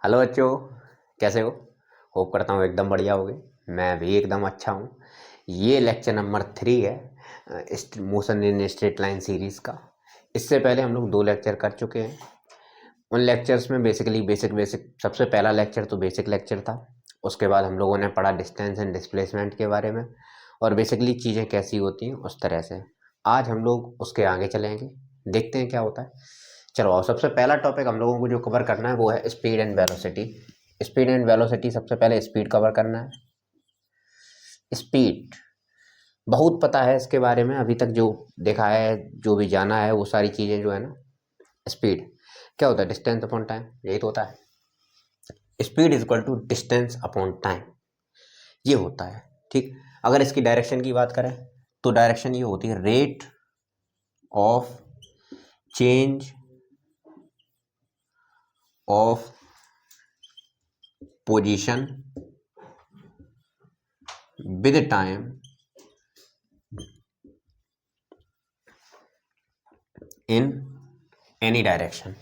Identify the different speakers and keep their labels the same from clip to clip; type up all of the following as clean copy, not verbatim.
Speaker 1: Hello बच्चों, कैसे हो? होप करता हूँ एकदम बढ़िया होगे। मैं भी एकदम अच्छा हूँ। ये लेक्चर नंबर 3 है motion in straight line series का। इससे पहले हम लोग 2 लेक्चर कर चुके हैं। उन लेक्चर्स में बेसिकली बेसिक सबसे पहला लेक्चर तो बेसिक लेक्चर था। उसके बाद हम लोगों ने पढ़ा डिस्टेंस एंड डिस्प्लेसमेंट के बारे में और बेसिकली चीज़ें कैसी होती हैं उस तरह से। आज हम लोग उसके आगे चलेंगे, देखते हैं क्या होता है। चलो, और सबसे पहला टॉपिक हम लोगों को जो कवर करना है वो है speed and velocity. Speed and velocity, सबसे पहले स्पीड कवर करना है। स्पीड बहुत पता है इसके बारे में, अभी तक जो देखा है, जो भी जाना है, वो सारी चीज़ें जो है ना। स्पीड क्या होता है? डिस्टेंस अपॉन टाइम, यही तो होता है। Speed is equal to distance upon time, ये होता है। ठीक, अगर इसकी डायरेक्शन की बात करें तो डायरेक्शन ये होती है rate of change of position with time in any direction.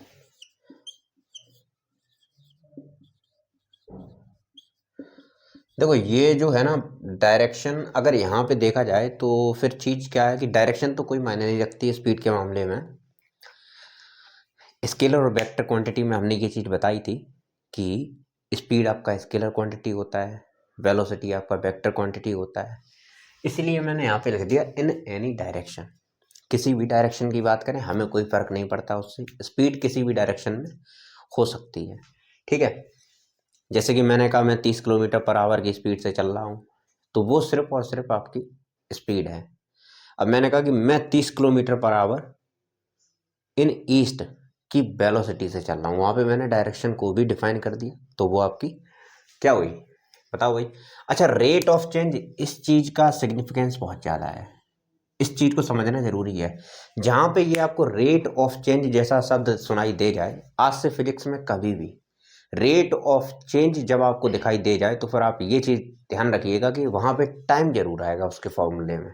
Speaker 1: देखो, ये जो है ना डायरेक्शन, अगर यहाँ पे देखा जाए तो फिर चीज़ क्या है कि डायरेक्शन तो कोई मायने नहीं रखती है स्पीड के मामले में। स्केलर और वेक्टर क्वांटिटी में हमने ये चीज़ बताई थी कि स्पीड आपका स्केलर क्वांटिटी होता है, वेलोसिटी आपका वेक्टर क्वांटिटी होता है। इसलिए मैंने यहाँ पे लिख दिया इन एनी डायरेक्शन। किसी भी डायरेक्शन की बात करें, हमें कोई फ़र्क नहीं पड़ता उससे, स्पीड किसी भी डायरेक्शन में हो सकती है। ठीक है, जैसे कि मैंने कहा मैं 30 किलोमीटर पर आवर की स्पीड से चल रहा हूँ, तो वो सिर्फ और सिर्फ आपकी स्पीड है। अब मैंने कहा कि मैं 30 किलोमीटर पर आवर इन ईस्ट की वेलोसिटी से चल रहा हूँ, वहाँ पे मैंने डायरेक्शन को भी डिफाइन कर दिया, तो वो आपकी क्या हुई? बताओ भाई। अच्छा, रेट ऑफ चेंज, इस चीज़ का सिग्निफिकेंस बहुत ज़्यादा है, इस चीज़ को समझना जरूरी है। जहाँ पे ये आपको रेट ऑफ चेंज जैसा शब्द सुनाई दे जाए, आज से फिजिक्स में कभी भी रेट ऑफ चेंज जब आपको दिखाई दे जाए तो फिर आप ये चीज़ ध्यान रखिएगा कि वहाँ पे टाइम जरूर आएगा उसके फॉर्मूले में।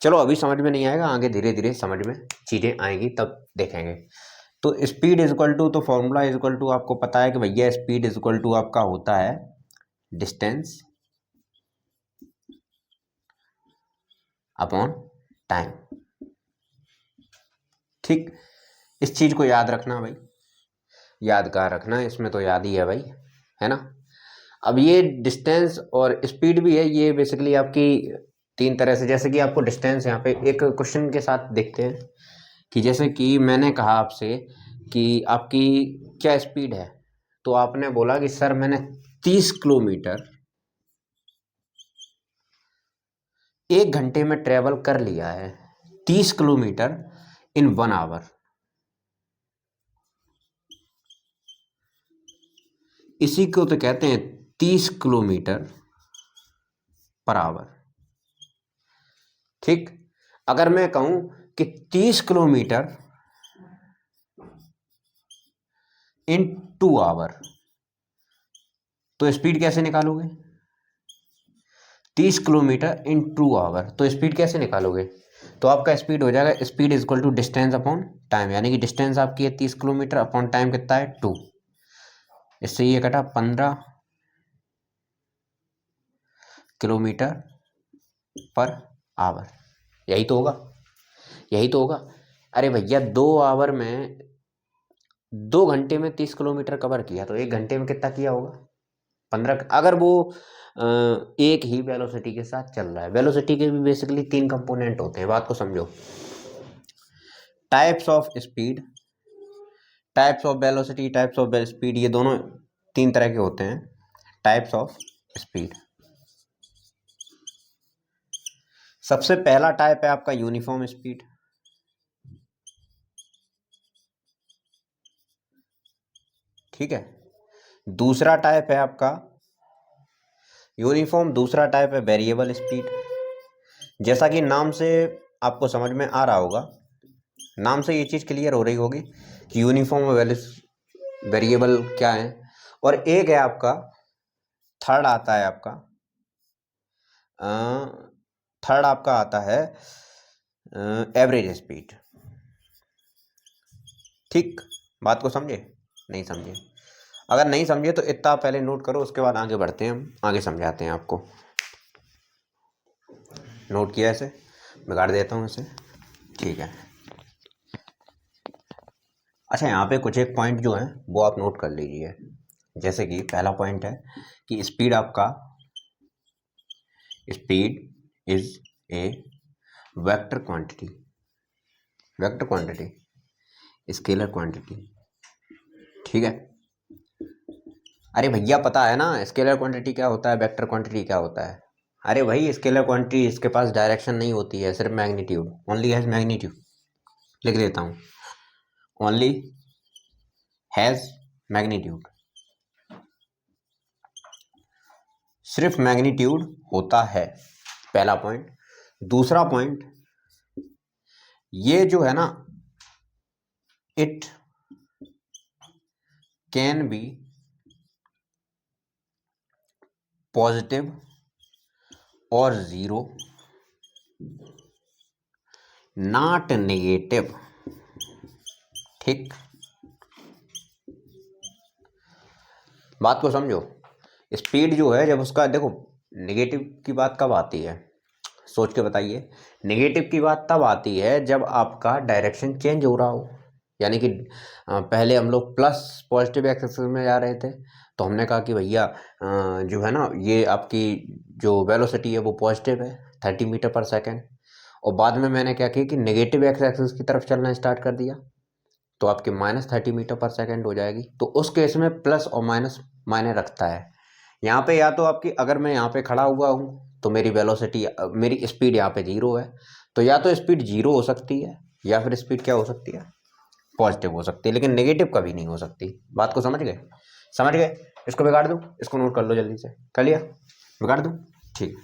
Speaker 1: चलो, अभी समझ में नहीं आएगा, आगे धीरे धीरे समझ में चीज़ें आएंगी तब देखेंगे। तो स्पीड इज इक्वल टू, तो फॉर्मूला इज इक्वल टू आपको पता है कि भैया स्पीड इज इक्वल टू आपका होता है डिस्टेंस अपॉन टाइम। ठीक, इस चीज़ को याद रखना भाई, याद कहाँ रखना है, इसमें तो याद ही है भाई, है ना। अब ये डिस्टेंस और स्पीड भी है, ये बेसिकली आपकी 3 तरह से, जैसे कि आपको डिस्टेंस यहाँ पे एक क्वेश्चन के साथ देखते हैं कि जैसे कि मैंने कहा आपसे कि आपकी क्या स्पीड है, तो आपने बोला कि सर मैंने 30 किलोमीटर 1 घंटे में ट्रेवल कर लिया है, 30 किलोमीटर इन 1 आवर। इसी को तो कहते हैं 30 किलोमीटर पर आवर। ठीक, अगर मैं कहूं कि 30 किलोमीटर इन 2 आवर, तो स्पीड कैसे निकालोगे? 30 किलोमीटर इन 2 आवर, तो स्पीड कैसे निकालोगे? तो आपका स्पीड हो जाएगा speed is equal to distance upon time, यानी कि डिस्टेंस आपकी है 30 किलोमीटर अपॉन टाइम कितना है 2। इससे ये कटा 15 किलोमीटर पर आवर, यही तो होगा, यही तो होगा। अरे भैया, 2 आवर में 2 घंटे में 30 किलोमीटर कवर किया, तो 1 घंटे में कितना किया होगा? 15। अगर वो एक ही वेलोसिटी के साथ चल रहा है, वेलोसिटी के भी बेसिकली 3 कंपोनेंट होते हैं, बात को समझो। Types of speed, types of velocity, types of speed, ये दोनों 3 तरह के होते हैं। टाइप्स ऑफ स्पीड, सबसे पहला टाइप है आपका यूनिफॉर्म स्पीड। ठीक है, दूसरा टाइप है आपका यूनिफॉर्म, दूसरा टाइप है वेरिएबल स्पीड। जैसा कि नाम से आपको समझ में आ रहा होगा, नाम से ये चीज़ क्लियर हो रही होगी कि यूनिफॉर्म और वेरिएबल क्या है। और एक है आपका, थर्ड आता है आपका, थर्ड आपका आता है एवरेज स्पीड। ठीक, बात को समझे? नहीं समझे? अगर नहीं समझे तो इतना पहले नोट करो, उसके बाद आगे बढ़ते हैं, हम आगे समझाते हैं आपको। नोट किया इसे, बिगाड़ देता हूँ इसे, ठीक है। अच्छा, यहाँ पे कुछ एक पॉइंट जो है वो आप नोट कर लीजिए। जैसे कि पहला पॉइंट है कि स्पीड आपका, speed is a vector quantity, vector quantity, scalar quantity, ठीक है। अरे भैया पता है ना स्केलर क्वांटिटी क्या होता है, वेक्टर क्वांटिटी क्या होता है? अरे भाई स्केलर क्वांटिटी इसके पास डायरेक्शन नहीं होती है, सिर्फ मैग्नीट्यूड, ओनली हैज मैग्नीट्यूड। लिख देता हूँ, ओनली हैज मैग्नीट्यूड, सिर्फ मैग्नीट्यूड होता है, पहला पॉइंट। दूसरा पॉइंट, ये जो है ना, इट कैन बी पॉजिटिव और जीरो, नॉट नेगेटिव, ठीक। बात को समझो, स्पीड जो है जब उसका, देखो नेगेटिव की बात कब आती है, सोच के बताइए। नेगेटिव की बात तब आती है जब आपका डायरेक्शन चेंज हो रहा हो, यानी कि पहले हम लोग प्लस पॉजिटिव एक्सिस में जा रहे थे, तो हमने कहा कि भैया जो है ना ये आपकी जो वेलोसिटी है वो पॉजिटिव है 30 मीटर पर सेकेंड, और बाद में मैंने क्या किया कि नेगेटिव एक्स एक्सिस की तरफ चलना स्टार्ट कर दिया, तो आपकी -30 मीटर पर सेकेंड हो जाएगी। तो उस केस में प्लस और माइनस मायने रखता है। यहाँ पे या तो आपकी, अगर मैं यहाँ पे खड़ा हुआ हूँ तो मेरी वेलोसिटी, मेरी स्पीड यहाँ पे 0 है, तो या तो स्पीड 0 हो सकती है या फिर स्पीड क्या हो सकती है, पॉजिटिव हो सकती है, लेकिन नेगेटिव कभी नहीं हो सकती। बात को समझ गए? समझ गए? इसको बिगाड़ दूँ, इसको नोट कर लो जल्दी से, कर लिया? बिगाड़ दूँ, ठीक।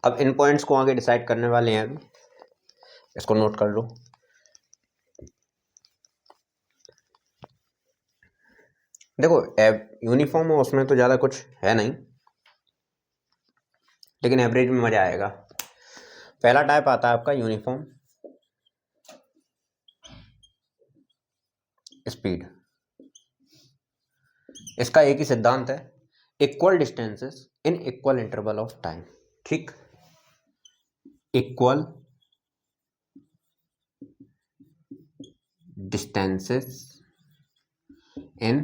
Speaker 1: अब इन पॉइंट्स को आगे डिसाइड करने वाले हैं अभी, इसको नोट कर लो। देखो यूनिफॉर्म है उसमें तो ज़्यादा कुछ है नहीं, लेकिन एवरेज में मज़ा आएगा। पहला टाइप आता है आपका यूनिफॉर्म स्पीड। इसका एक ही सिद्धांत है, equal distances in equal interval of time, ठीक। Equal distances in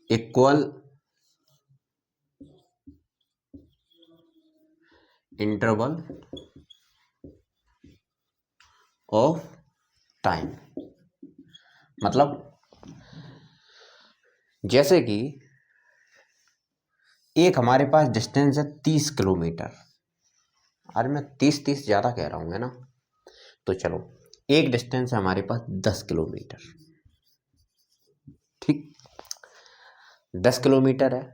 Speaker 1: equal interval of time, मतलब जैसे कि एक हमारे पास डिस्टेंस है 30 किलोमीटर। अरे मैं 30 ज़्यादा कह रहा हूँ, है ना? तो चलो, एक डिस्टेंस है हमारे पास 10 किलोमीटर, ठीक। 10 किलोमीटर है,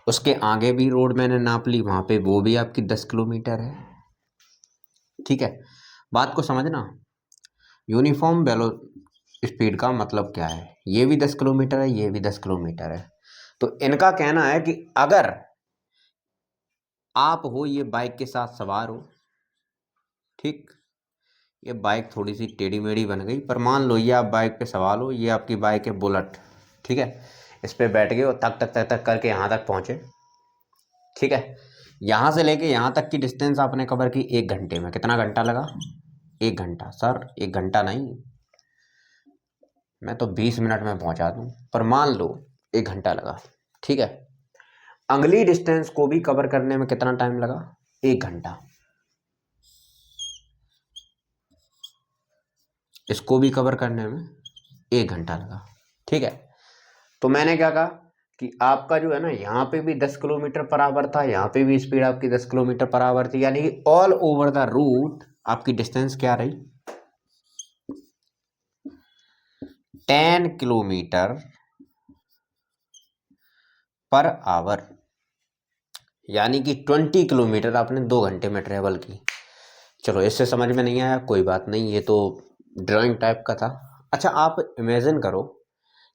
Speaker 1: उसके आगे भी रोड मैंने नाप ली, वहाँ पे वो भी आपकी 10 किलोमीटर है, ठीक है। बात को समझना, यूनिफॉर्म वेलो स्पीड का मतलब क्या है, ये भी 10 किलोमीटर है, ये भी 10 किलोमीटर है। तो इनका कहना है कि अगर आप हो, ये बाइक के साथ सवार हो, ठीक, ये बाइक थोड़ी सी टेढ़ी मेढ़ी बन गई, पर मान लो ये आप बाइक पे सवार हो, ये आपकी बाइक है बुलेट, ठीक है। इस पे बैठ गए और तक तक तक तक करके यहाँ तक पहुँचे, ठीक है। यहाँ से लेके यहाँ तक की डिस्टेंस आपने कवर की 1 घंटे में। कितना घंटा लगा? 1 घंटा। सर 1 घंटा नहीं, मैं तो 20 मिनट में पहुँचा दूँ, पर मान लो 1 घंटा लगा, ठीक है। अगली डिस्टेंस को भी कवर करने में कितना टाइम लगा? 1 घंटा। इसको भी कवर करने में 1 घंटा लगा, ठीक है। तो मैंने क्या कहा कि आपका जो है ना, यहाँ पे भी 10 किलोमीटर पर आवर था, यहाँ पे भी स्पीड आपकी 10 किलोमीटर पर आवर थी, यानी कि ऑल ओवर द रूट आपकी डिस्टेंस क्या रही? 10 किलोमीटर पर आवर, यानी कि 20 किलोमीटर आपने 2 घंटे में ट्रेवल की। चलो, इससे समझ में नहीं आया, कोई बात नहीं, ये तो ड्राइंग टाइप का था। अच्छा, आप इमेजिन करो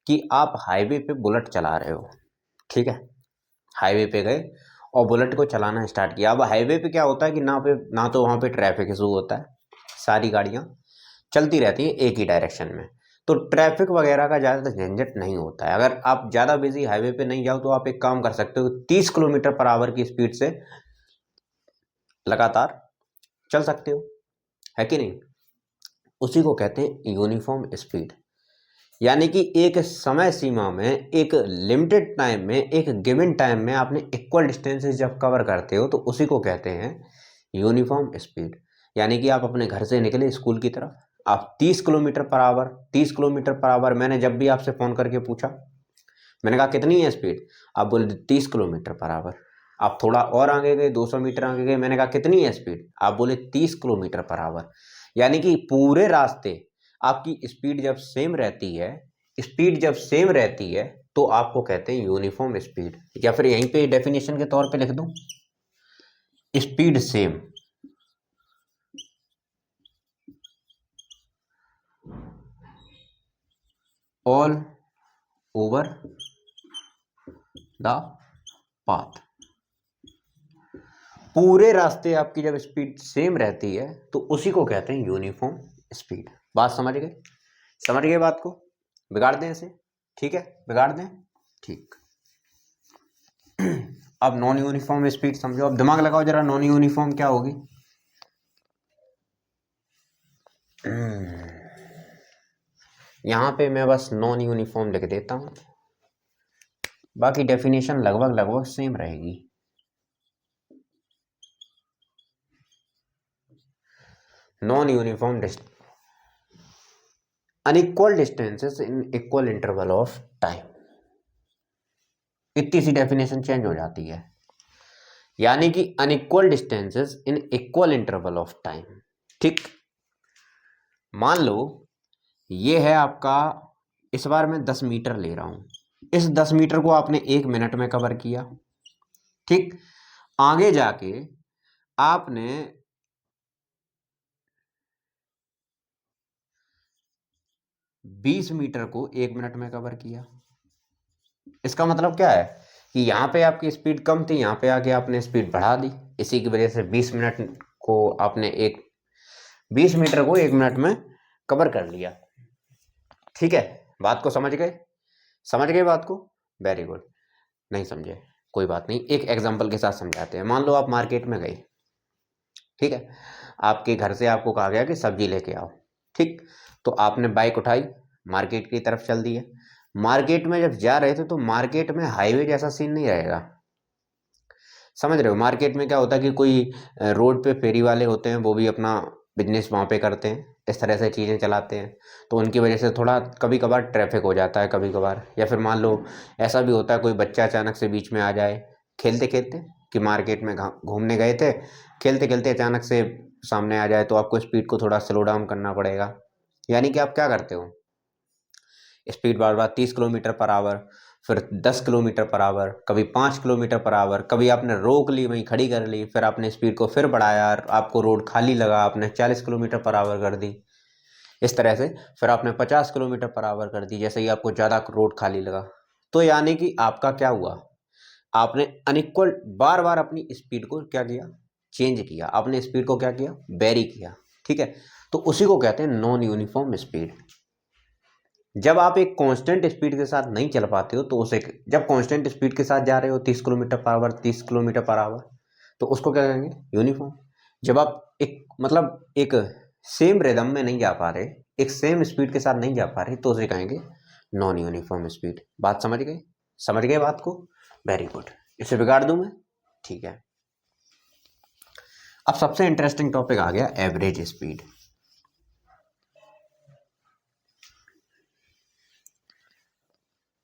Speaker 1: कि आप हाईवे पे बुलेट चला रहे हो, ठीक है। हाईवे पे गए और बुलेट को चलाना स्टार्ट किया। अब हाईवे पे क्या होता है कि ना तो वहाँ पे ट्रैफिक इशू होता है, सारी गाड़ियाँ चलती रहती हैं एक ही डायरेक्शन में, तो ट्रैफिक वगैरह का ज़्यादा झंझट नहीं होता है। अगर आप ज़्यादा बिजी हाईवे पे नहीं जाओ तो आप एक काम कर सकते हो, 30 किलोमीटर पर आवर की स्पीड से लगातार चल सकते हो, है कि नहीं। उसी को कहते हैं यूनिफॉर्म स्पीड। यानी कि एक समय सीमा में, एक लिमिटेड टाइम में, एक गिवन टाइम में आपने इक्वल डिस्टेंसेस जब कवर करते हो तो उसी को कहते हैं यूनिफॉर्म स्पीड। यानी कि आप अपने घर से निकले स्कूल की तरफ, आप 30 kilometre per hour, 30 kilometre per hour, मैंने जब भी आपसे फ़ोन करके पूछा, मैंने कहा कितनी है स्पीड, आप बोले 30 किलोमीटर पर आवर। आप थोड़ा और आगे गए, 200 मीटर आगे गए, मैंने कहा कितनी है स्पीड, आप बोले 30 किलोमीटर पर आवर। यानी कि पूरे रास्ते आपकी स्पीड जब सेम रहती है, स्पीड जब सेम रहती है तो आपको कहते हैं यूनिफॉर्म स्पीड। या फिर यहीं पे डेफिनेशन के तौर पे लिख दूं, speed same all over the path. पूरे रास्ते आपकी जब स्पीड सेम रहती है तो उसी को कहते हैं यूनिफॉर्म स्पीड। बात समझ गए? समझ गए बात को? बिगाड़ दें इसे? ठीक है, बिगाड़ दें, ठीक। अब नॉन यूनिफॉर्म स्पीड समझो, अब दिमाग लगाओ जरा, नॉन यूनिफॉर्म क्या होगी। यहां पे मैं बस नॉन यूनिफॉर्म लिख देता हूं, बाकी डेफिनेशन लगभग लगभग सेम रहेगी। Non uniform unequal distances in equal interval of time. इतनी सी डेफिनेशन चेंज हो जाती है। यानी कि unequal distances in equal interval of time. ठीक, मान लो ये है आपका, इस बार मैं 10 मीटर ले रहा हूं, इस 10 मीटर को आपने 1 मिनट में कवर किया। ठीक, आगे जाके आपने 20 मीटर को 1 मिनट में कवर किया। इसका मतलब क्या है कि यहाँ पे आपकी स्पीड कम थी, यहाँ पे आके आपने स्पीड बढ़ा दी, इसी की वजह से 20 मिनट को आपने 20 मीटर को 1 मिनट में कवर कर लिया। ठीक है, बात को समझ गए? समझ गए बात को? Very good. नहीं समझे कोई बात नहीं, एक एग्जांपल के साथ समझाते हैं। मान लो आप मार्केट में गए, ठीक है, आपके घर से आपको कहा गया कि सब्जी लेके आओ। ठीक, तो आपने बाइक उठाई, मार्केट की तरफ चल दिए। मार्केट में जब जा रहे थे तो मार्केट में हाईवे जैसा सीन नहीं रहेगा, समझ रहे हो। मार्केट में क्या होता है कि कोई रोड पे फेरी वाले होते हैं, वो भी अपना बिजनेस वहाँ पे करते हैं, इस तरह से चीज़ें चलाते हैं, तो उनकी वजह से थोड़ा कभी कभार ट्रैफिक हो जाता है कभी कभार। या फिर मान लो ऐसा भी होता है कोई बच्चा अचानक से बीच में आ जाए, खेलते खेलते कि मार्केट में घूमने गए थे, खेलते खेलते अचानक से सामने आ जाए, तो आपको स्पीड को थोड़ा स्लो डाउन करना पड़ेगा। यानी कि आप क्या करते हो, स्पीड बार बार 30 किलोमीटर पर आवर, फिर 10 किलोमीटर पर आवर, कभी 5 किलोमीटर पर आवर, कभी आपने रोक ली, वहीं खड़ी कर ली, फिर आपने स्पीड को फिर बढ़ाया, आपको रोड खाली लगा, आपने 40 किलोमीटर पर आवर कर दी। इस तरह से फिर आपने 50 किलोमीटर पर आवर कर दी, जैसे ही आपको ज़्यादा रोड खाली लगा। तो यानी कि आपका क्या हुआ, आपने अनइक्वल बार बार अपनी स्पीड को क्या किया, चेंज किया, आपने स्पीड को क्या किया, वेरी किया। ठीक है, तो उसी को कहते हैं नॉन यूनिफॉर्म स्पीड। जब आप एक कांस्टेंट स्पीड के साथ नहीं चल पाते हो तो उसे, जब कांस्टेंट स्पीड के साथ जा रहे हो 30 kilometre per hour, 30 kilometre per hour, तो उसको क्या कहेंगे, यूनिफॉर्म। जब आप एक मतलब एक सेम रिदम में नहीं जा पा रहे, एक सेम स्पीड के साथ नहीं जा पा रहे, तो उसे कहेंगे नॉन यूनिफॉर्म स्पीड। बात समझ गए? समझ गए बात को? Very good. इसे बिगाड़ दूं मैं? ठीक है। अब सबसे इंटरेस्टिंग टॉपिक आ गया, एवरेज स्पीड।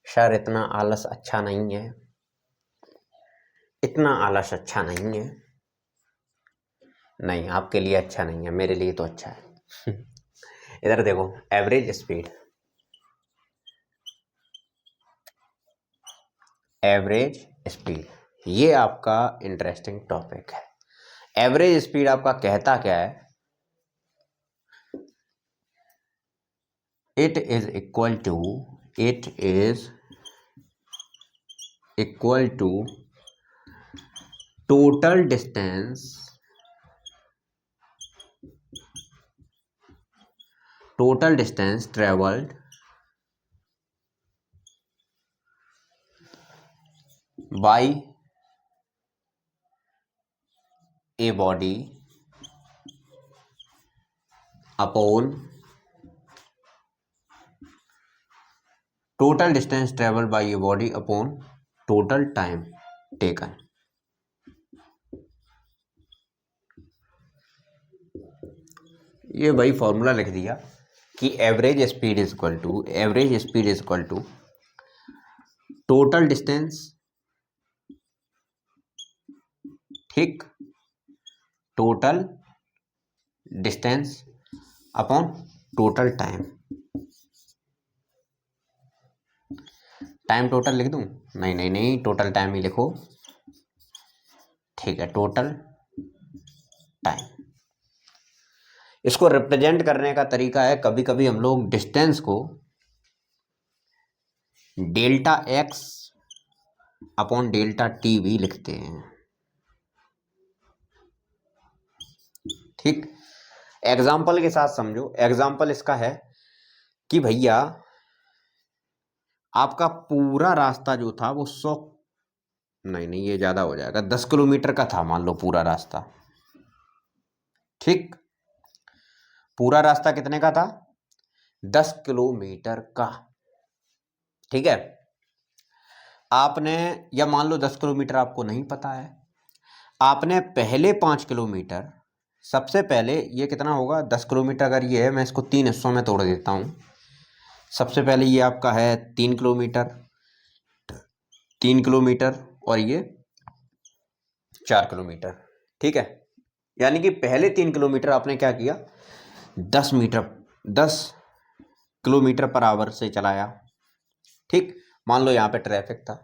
Speaker 1: सर इतना आलस अच्छा नहीं है, इतना आलस अच्छा नहीं है। नहीं, आपके लिए अच्छा नहीं है, मेरे लिए तो अच्छा है। इधर देखो, एवरेज स्पीड, एवरेज स्पीड, ये आपका इंटरेस्टिंग टॉपिक है। एवरेज स्पीड आपका कहता क्या है, it is equal to total distance travelled by a body upon total distance travelled by a body upon total time taken. ये भाई फॉर्मूला लिख दिया कि average speed is equal to total distance, ठीक, total distance upon total time. Time total लिख दूं? नहीं, total time ही लिखो, ठीक है, टोटल टाइम। इसको रिप्रेजेंट करने का तरीका है, कभी कभी हम लोग डिस्टेंस को delta X upon delta T भी लिखते हैं, ठीक। एग्जाम्पल के साथ समझो। एग्जाम्पल इसका है कि भैया आपका पूरा रास्ता जो था वो 100 नहीं ये ज्यादा हो जाएगा, 10 किलोमीटर का था मान लो पूरा रास्ता, ठीक। पूरा रास्ता कितने का था? 10 किलोमीटर का, ठीक है। आपने, या मान लो 10 किलोमीटर आपको नहीं पता है, आपने पहले 5 किलोमीटर, सबसे पहले ये कितना होगा, 10 किलोमीटर अगर ये है, मैं इसको 3 हिस्सों में तोड़ देता हूं। सबसे पहले ये आपका है 3 किलोमीटर, 3 किलोमीटर, और ये 4 किलोमीटर, ठीक है। यानी कि पहले 3 किलोमीटर आपने क्या किया, 10 किलोमीटर पर आवर से चलाया, ठीक। मान लो यहाँ पे ट्रैफिक था,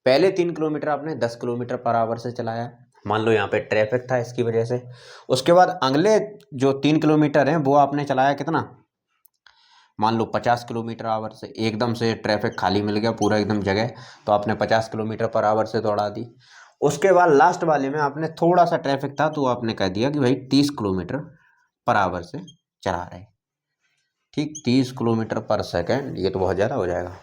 Speaker 1: पहले 3 किलोमीटर आपने 10 किलोमीटर पर आवर से चलाया, मान लो यहाँ पे ट्रैफिक था इसकी वजह से। उसके बाद अगले जो 3 किलोमीटर हैं वो आपने चलाया कितना, मान लो 50 किलोमीटर आवर से। एकदम से ट्रैफिक खाली मिल गया पूरा एकदम जगह, तो आपने 50 किलोमीटर पर आवर से दौड़ा दी। उसके बाद लास्ट वाले में आपने थोड़ा सा ट्रैफिक था तो आपने कह दिया कि भाई 30 किलोमीटर पर आवर से चला रहे, ठीक। 30 किलोमीटर पर सेकेंड, ये तो बहुत ज़्यादा हो जाएगा,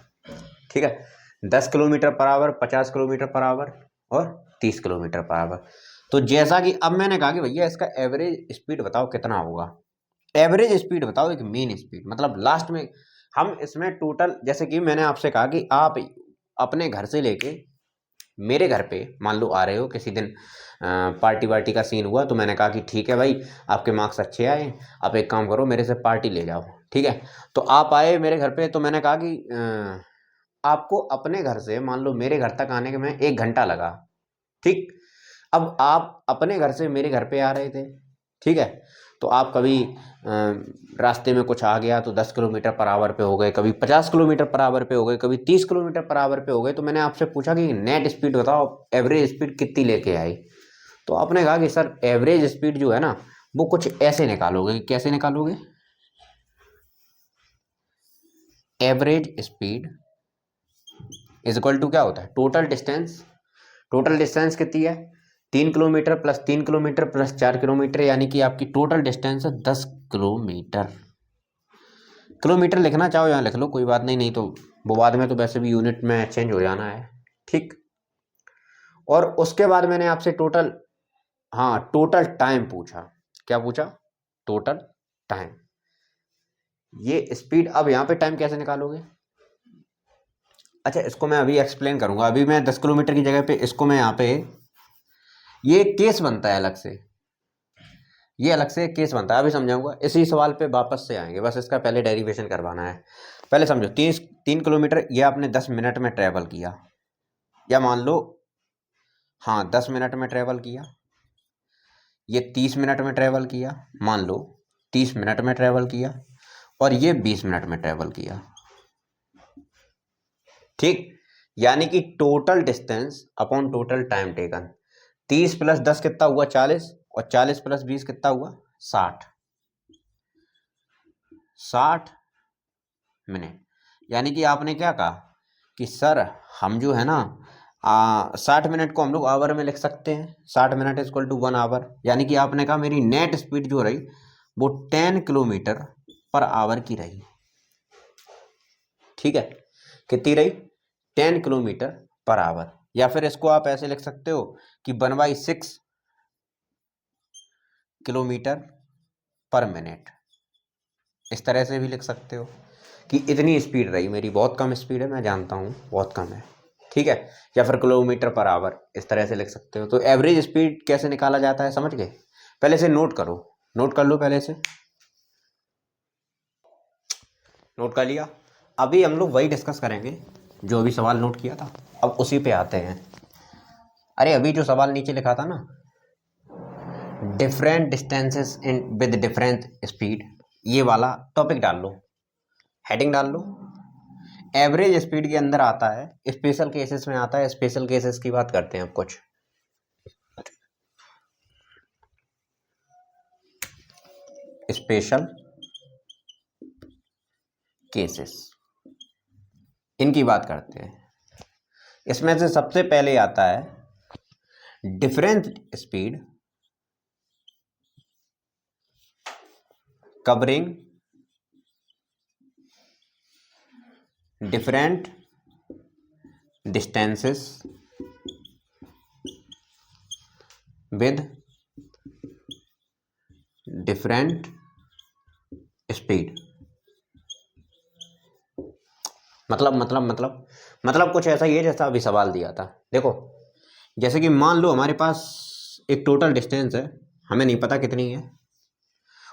Speaker 1: ठीक है। 10 kilometre per hour, 50 kilometre per hour और 30 किलोमीटर पर आवर। तो जैसा कि अब मैंने कहा कि भैया इसका एवरेज स्पीड बताओ कितना होगा, एवरेज स्पीड बताओ, एक मीन स्पीड, मतलब लास्ट में हम इसमें टोटल, जैसे कि मैंने आपसे कहा कि आप अपने घर से लेके मेरे घर पे मान लो आ रहे हो, किसी दिन पार्टी वार्टी का सीन हुआ तो मैंने कहा कि ठीक है भाई आपके मार्क्स अच्छे आए, आप एक काम करो मेरे से पार्टी ले जाओ, ठीक है। तो आप आए मेरे घर पे, तो मैंने कहा कि आपको अपने घर से मान लो मेरे घर तक आने के में 1 घंटा लगा, ठीक। अब आप अपने घर से मेरे घर पे आ रहे थे, ठीक है। तो आप कभी रास्ते में कुछ आ गया तो 10 किलोमीटर पर आवर पे हो गए, कभी 50 किलोमीटर पर आवर पे हो गए, कभी 30 किलोमीटर पर आवर पे हो गए। तो मैंने आपसे पूछा कि नेट स्पीड बताओ, एवरेज स्पीड कितनी लेके आई। तो आपने कहा कि सर एवरेज स्पीड जो है ना वो कुछ ऐसे निकालोगे। कैसे निकालोगे? Average speed is equal to क्या होता है, टोटल डिस्टेंस। टोटल डिस्टेंस कितनी है, 3 kilometre plus 3 kilometre plus 4 kilometre, यानी कि आपकी टोटल डिस्टेंस है 10 किलोमीटर। किलोमीटर लिखना चाहो यहाँ लिख लो, कोई बात नहीं, नहीं तो वो बाद में तो वैसे भी यूनिट में चेंज हो जाना है, ठीक। और उसके बाद मैंने आपसे टोटल, हाँ टोटल टाइम पूछा। क्या पूछा? Total time. ये स्पीड, अब यहाँ पे टाइम कैसे निकालोगे? अच्छा इसको मैं अभी एक्सप्लेन करूंगा। अभी मैं 10 किलोमीटर की जगह पे इसको मैं यहाँ पे, ये केस बनता है अलग से, ये अलग से केस बनता है, अभी समझाऊंगा। इसी सवाल पे वापस से आएंगे, बस इसका पहले डेरिवेशन करवाना है। पहले समझो, 3 किलोमीटर ये आपने 10 मिनट में ट्रेवल किया, या मान लो हाँ 10 मिनट में ट्रेवल किया। ये 30 मिनट में ट्रेवल किया, मान लो 30 मिनट में ट्रेवल किया, और ये 20 मिनट में ट्रेवल किया, ठीक। यानी कि total distance upon total time taken, 30 plus 10 कितना हुआ, 40, और 40 प्लस 20 कितना हुआ, 60 मिनट। यानी कि आपने क्या कहा कि सर हम जो है ना 60 मिनट को हम लोग आवर में लिख सकते हैं, 60 मिनट इक्वल टू 1 आवर। यानी कि आपने कहा मेरी नेट स्पीड जो रही वो 10 किलोमीटर पर आवर की रही। ठीक है, कितनी रही? 10 किलोमीटर पर आवर। या फिर इसको आप ऐसे लिख सकते हो कि 1/6 किलोमीटर पर मिनट, इस तरह से भी लिख सकते हो कि इतनी स्पीड रही मेरी। बहुत कम स्पीड है, मैं जानता हूँ बहुत कम है, ठीक है। या फिर किलोमीटर पर आवर, इस तरह से लिख सकते हो। तो एवरेज स्पीड कैसे निकाला जाता है समझ गए? पहले से नोट करो, नोट कर लो, पहले से नोट कर लिया। अभी हम लोग वही डिस्कस करेंगे जो अभी सवाल नोट किया था, अब उसी पे आते हैं। अरे अभी जो सवाल नीचे लिखा था ना, different distances in with different speed, ये वाला टॉपिक डाल लो, हेडिंग डाल लो। एवरेज स्पीड के अंदर आता है, स्पेशल केसेस में आता है। स्पेशल केसेस की बात करते हैं अब कुछ। स्पेशल केसेस, इनकी बात करते हैं। इसमें से सबसे पहले आता है different speed covering different distances with different speed. मतलब कुछ ऐसा ही है जैसा अभी सवाल दिया था। देखो, जैसे कि मान लो हमारे पास एक टोटल डिस्टेंस है, हमें नहीं पता कितनी है,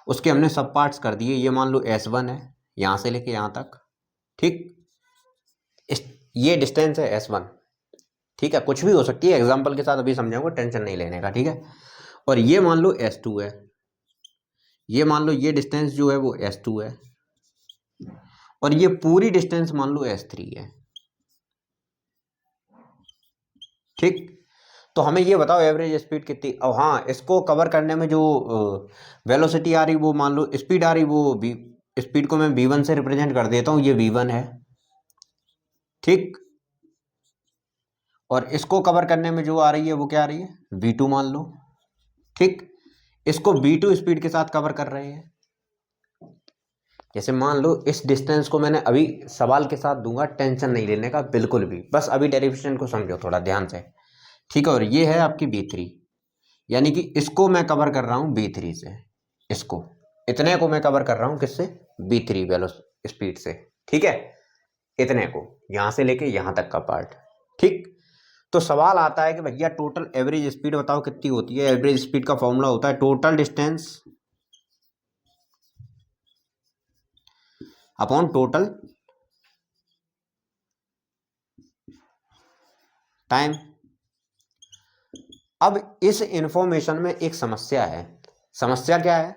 Speaker 1: उसके हमने सब पार्ट्स कर दिए। ये मान लो S1 है, यहाँ से लेके यहाँ तक, ठीक। ये डिस्टेंस है S1, ठीक है। कुछ भी हो सकती है, एग्जाम्पल के साथ अभी समझाऊंगा, टेंशन नहीं लेने का, ठीक है। और ये मान लो S2 है, ये मान लो ये डिस्टेंस जो है वो S2 है, और ये पूरी डिस्टेंस मान लो S3 है, ठीक। तो हमें ये बताओ एवरेज स्पीड कितनी। और हाँ, इसको कवर करने में जो वेलोसिटी आ रही वो मान लो स्पीड आ रही, वो स्पीड को मैं V1 से रिप्रेजेंट कर देता हूँ, ये V1 है, ठीक। और इसको कवर करने में जो आ रही है वो क्या आ रही है, V2 मान लो, ठीक। इसको V2 स्पीड के साथ कवर कर रहे हैं। जैसे मान लो इस डिस्टेंस को मैंने अभी सवाल के साथ दूंगा, टेंशन नहीं लेने का बिल्कुल भी, बस अभी डेरिवेशन को समझो थोड़ा ध्यान से, ठीक है। और ये है आपकी V3, यानी कि इसको मैं कवर कर रहा हूँ V3 से, इसको इतने को मैं कवर कर रहा हूँ किससे, V3 वेलो स्पीड से, ठीक है। इतने को यहाँ से लेके यहाँ तक का पार्ट, ठीक। तो सवाल आता है कि भैया टोटल एवरेज स्पीड बताओ कितनी होती है। एवरेज स्पीड का फॉर्मूला होता है total distance upon total time. अब इस इंफॉर्मेशन में एक समस्या है। समस्या क्या है?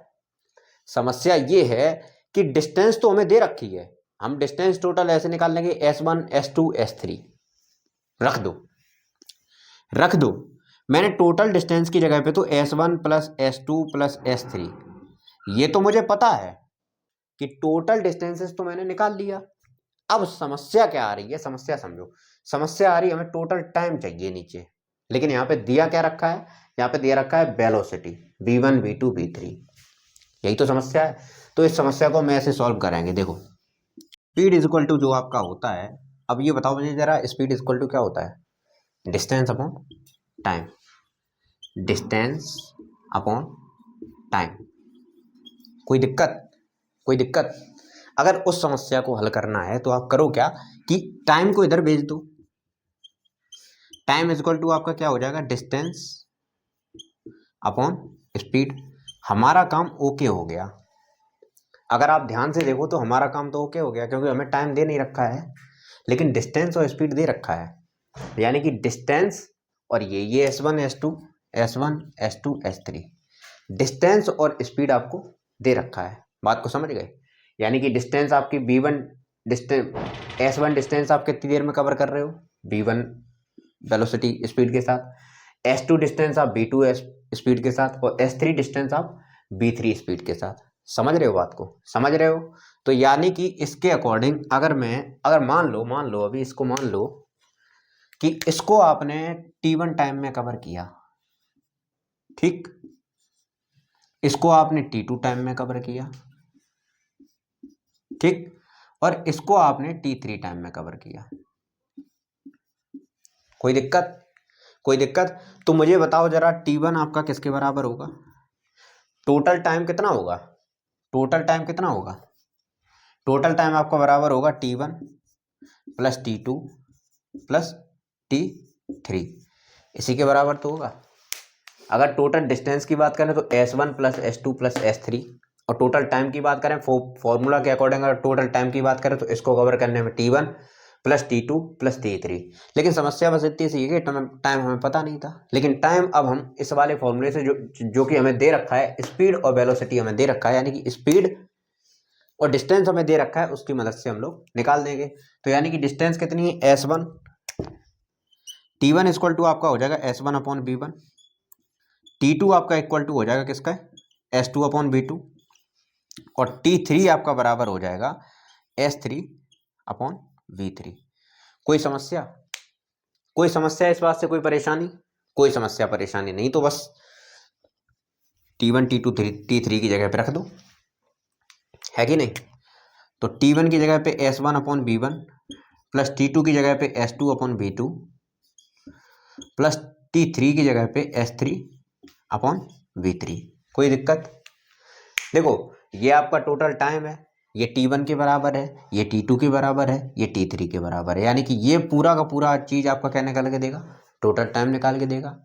Speaker 1: समस्या ये है कि डिस्टेंस तो हमें दे रखी है, हम डिस्टेंस टोटल ऐसे निकाल लेंगे S1 S2 S3, रख दो। मैंने टोटल डिस्टेंस की जगह पे तो S1 plus S2 plus S3, ये तो मुझे पता है कि टोटल डिस्टेंसेस तो मैंने निकाल लिया। अब समस्या क्या आ रही है, समस्या समझो। समस्या आ रही है हमें टोटल टाइम चाहिए नीचे, लेकिन यहाँ पे दिया क्या रखा है, यहाँ पे दिया रखा है वेलोसिटी V1 V2 V3, यही तो समस्या है। तो इस समस्या को हम ऐसे सॉल्व करेंगे। देखो, स्पीड इज इक्वल टू जो आपका होता है, अब ये बताओ मुझे जरा, स्पीड इज इक्वल टू क्या होता है, distance upon time, distance upon time. कोई दिक्कत? कोई दिक्कत? अगर उस समस्या को हल करना है तो आप करो क्या कि टाइम को इधर भेज दो। टाइम इज इक्वल टू आपका क्या हो जाएगा, डिस्टेंस अपॉन स्पीड। हमारा काम ओके हो गया। अगर आप ध्यान से देखो तो हमारा काम तो ओके हो गया, क्योंकि हमें टाइम दे नहीं रखा है, लेकिन डिस्टेंस और स्पीड दे रखा है। यानी कि डिस्टेंस और ये S1 S2 S1 S2 S3, distance और स्पीड आपको दे रखा है। बात को समझ गए? यानी कि डिस्टेंस आपकी V1 डिस्टेंस, S1 डिस्टेंस आप कितनी देर में कवर कर रहे हो, V1 वेलोसिटी स्पीड के साथ, S2 डिस्टेंस आप V2 स्पीड के साथ, और S3 डिस्टेंस आप V3 स्पीड के साथ। समझ रहे हो बात को? समझ रहे हो? तो यानी कि इसके अकॉर्डिंग अगर मान लो अभी इसको मान लो कि इसको आपने T1 टाइम में कवर किया, ठीक, इसको आपने T2 टाइम में कवर किया, ठीक, और इसको आपने T3 टाइम में कवर किया। कोई दिक्कत? कोई दिक्कत? तो मुझे बताओ जरा T1 आपका किसके बराबर होगा? टोटल टाइम कितना होगा? टोटल टाइम कितना होगा? टोटल टाइम आपका बराबर होगा T1 plus T2 plus T3, इसी के बराबर तो होगा। अगर टोटल डिस्टेंस की बात करें तो S1 plus S2 plus S3, और टोटल टाइम की बात करें फॉर्मूला के अकॉर्डिंग अगर टोटल टाइम की बात करें तो इसको कवर करने में T1 plus T2 plus T3। लेकिन समस्या बस इतनी सी है कि टाइम हमें पता नहीं था, लेकिन टाइम अब हम इस वाले फॉर्मूले से जो कि हमें दे रखा है, स्पीड और वेलोसिटी हमें दे रखा है, यानी कि स्पीड और डिस्टेंस हमें दे रखा है, उसकी मदद से हम लोग निकाल देंगे। तो यानी कि डिस्टेंस कितनी है? S1, T1 इक्वल टू आपका हो जाएगा S1 अपॉन B1, T2 आपका इक्वल टू हो जाएगा किसका? S2 अपॉन B2, और T3 आपका बराबर हो जाएगा S3 अपॉन V3। कोई समस्या? कोई समस्या इस बात से? कोई परेशानी? कोई समस्या परेशानी नहीं, तो बस T1 T2 T3 की जगह पे रख दो, है कि नहीं? तो T1 की जगह पे S1 upon B1 plus T2 की जगह पे S2 upon B2 plus T3 की जगह पे S3 अपॉन V3। कोई दिक्कत? देखो ये आपका टोटल टाइम है, ये T1 के बराबर है, ये T2 के बराबर है, ये T3 के बराबर है, यानी कि ये पूरा का पूरा चीज़ आपका क्या निकाल के देगा? टोटल टाइम निकाल के देगा,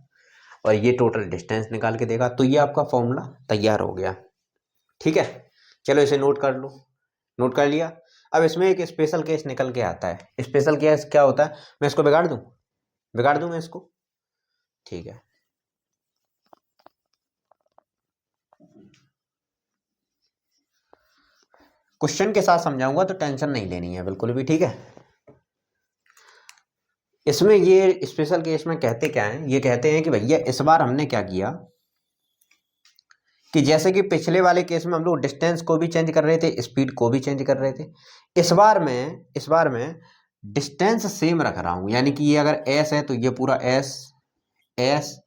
Speaker 1: और ये टोटल डिस्टेंस निकाल के देगा। तो ये आपका फॉर्मूला तैयार हो गया, ठीक है। चलो इसे नोट कर लो। नोट कर लिया? अब इसमें एक स्पेशल केस निकल के आता है। स्पेशल केस क्या होता है? मैं इसको बिगाड़ दूं? बिगाड़ दूं मैं इसको? ठीक है, क्वेश्चन के साथ समझाऊंगा तो टेंशन नहीं लेनी है बिल्कुल भी, ठीक है। इसमें ये स्पेशल केस में कहते क्या है? ये कहते हैं कि भैया इस बार हमने क्या किया कि जैसे कि पिछले वाले केस में हम लोग डिस्टेंस को भी चेंज कर रहे थे, स्पीड को भी चेंज कर रहे थे, इस बार मैं डिस्टेंस सेम रख रहा हूं, यानी कि ये अगर एस है तो ये पूरा एस, एस,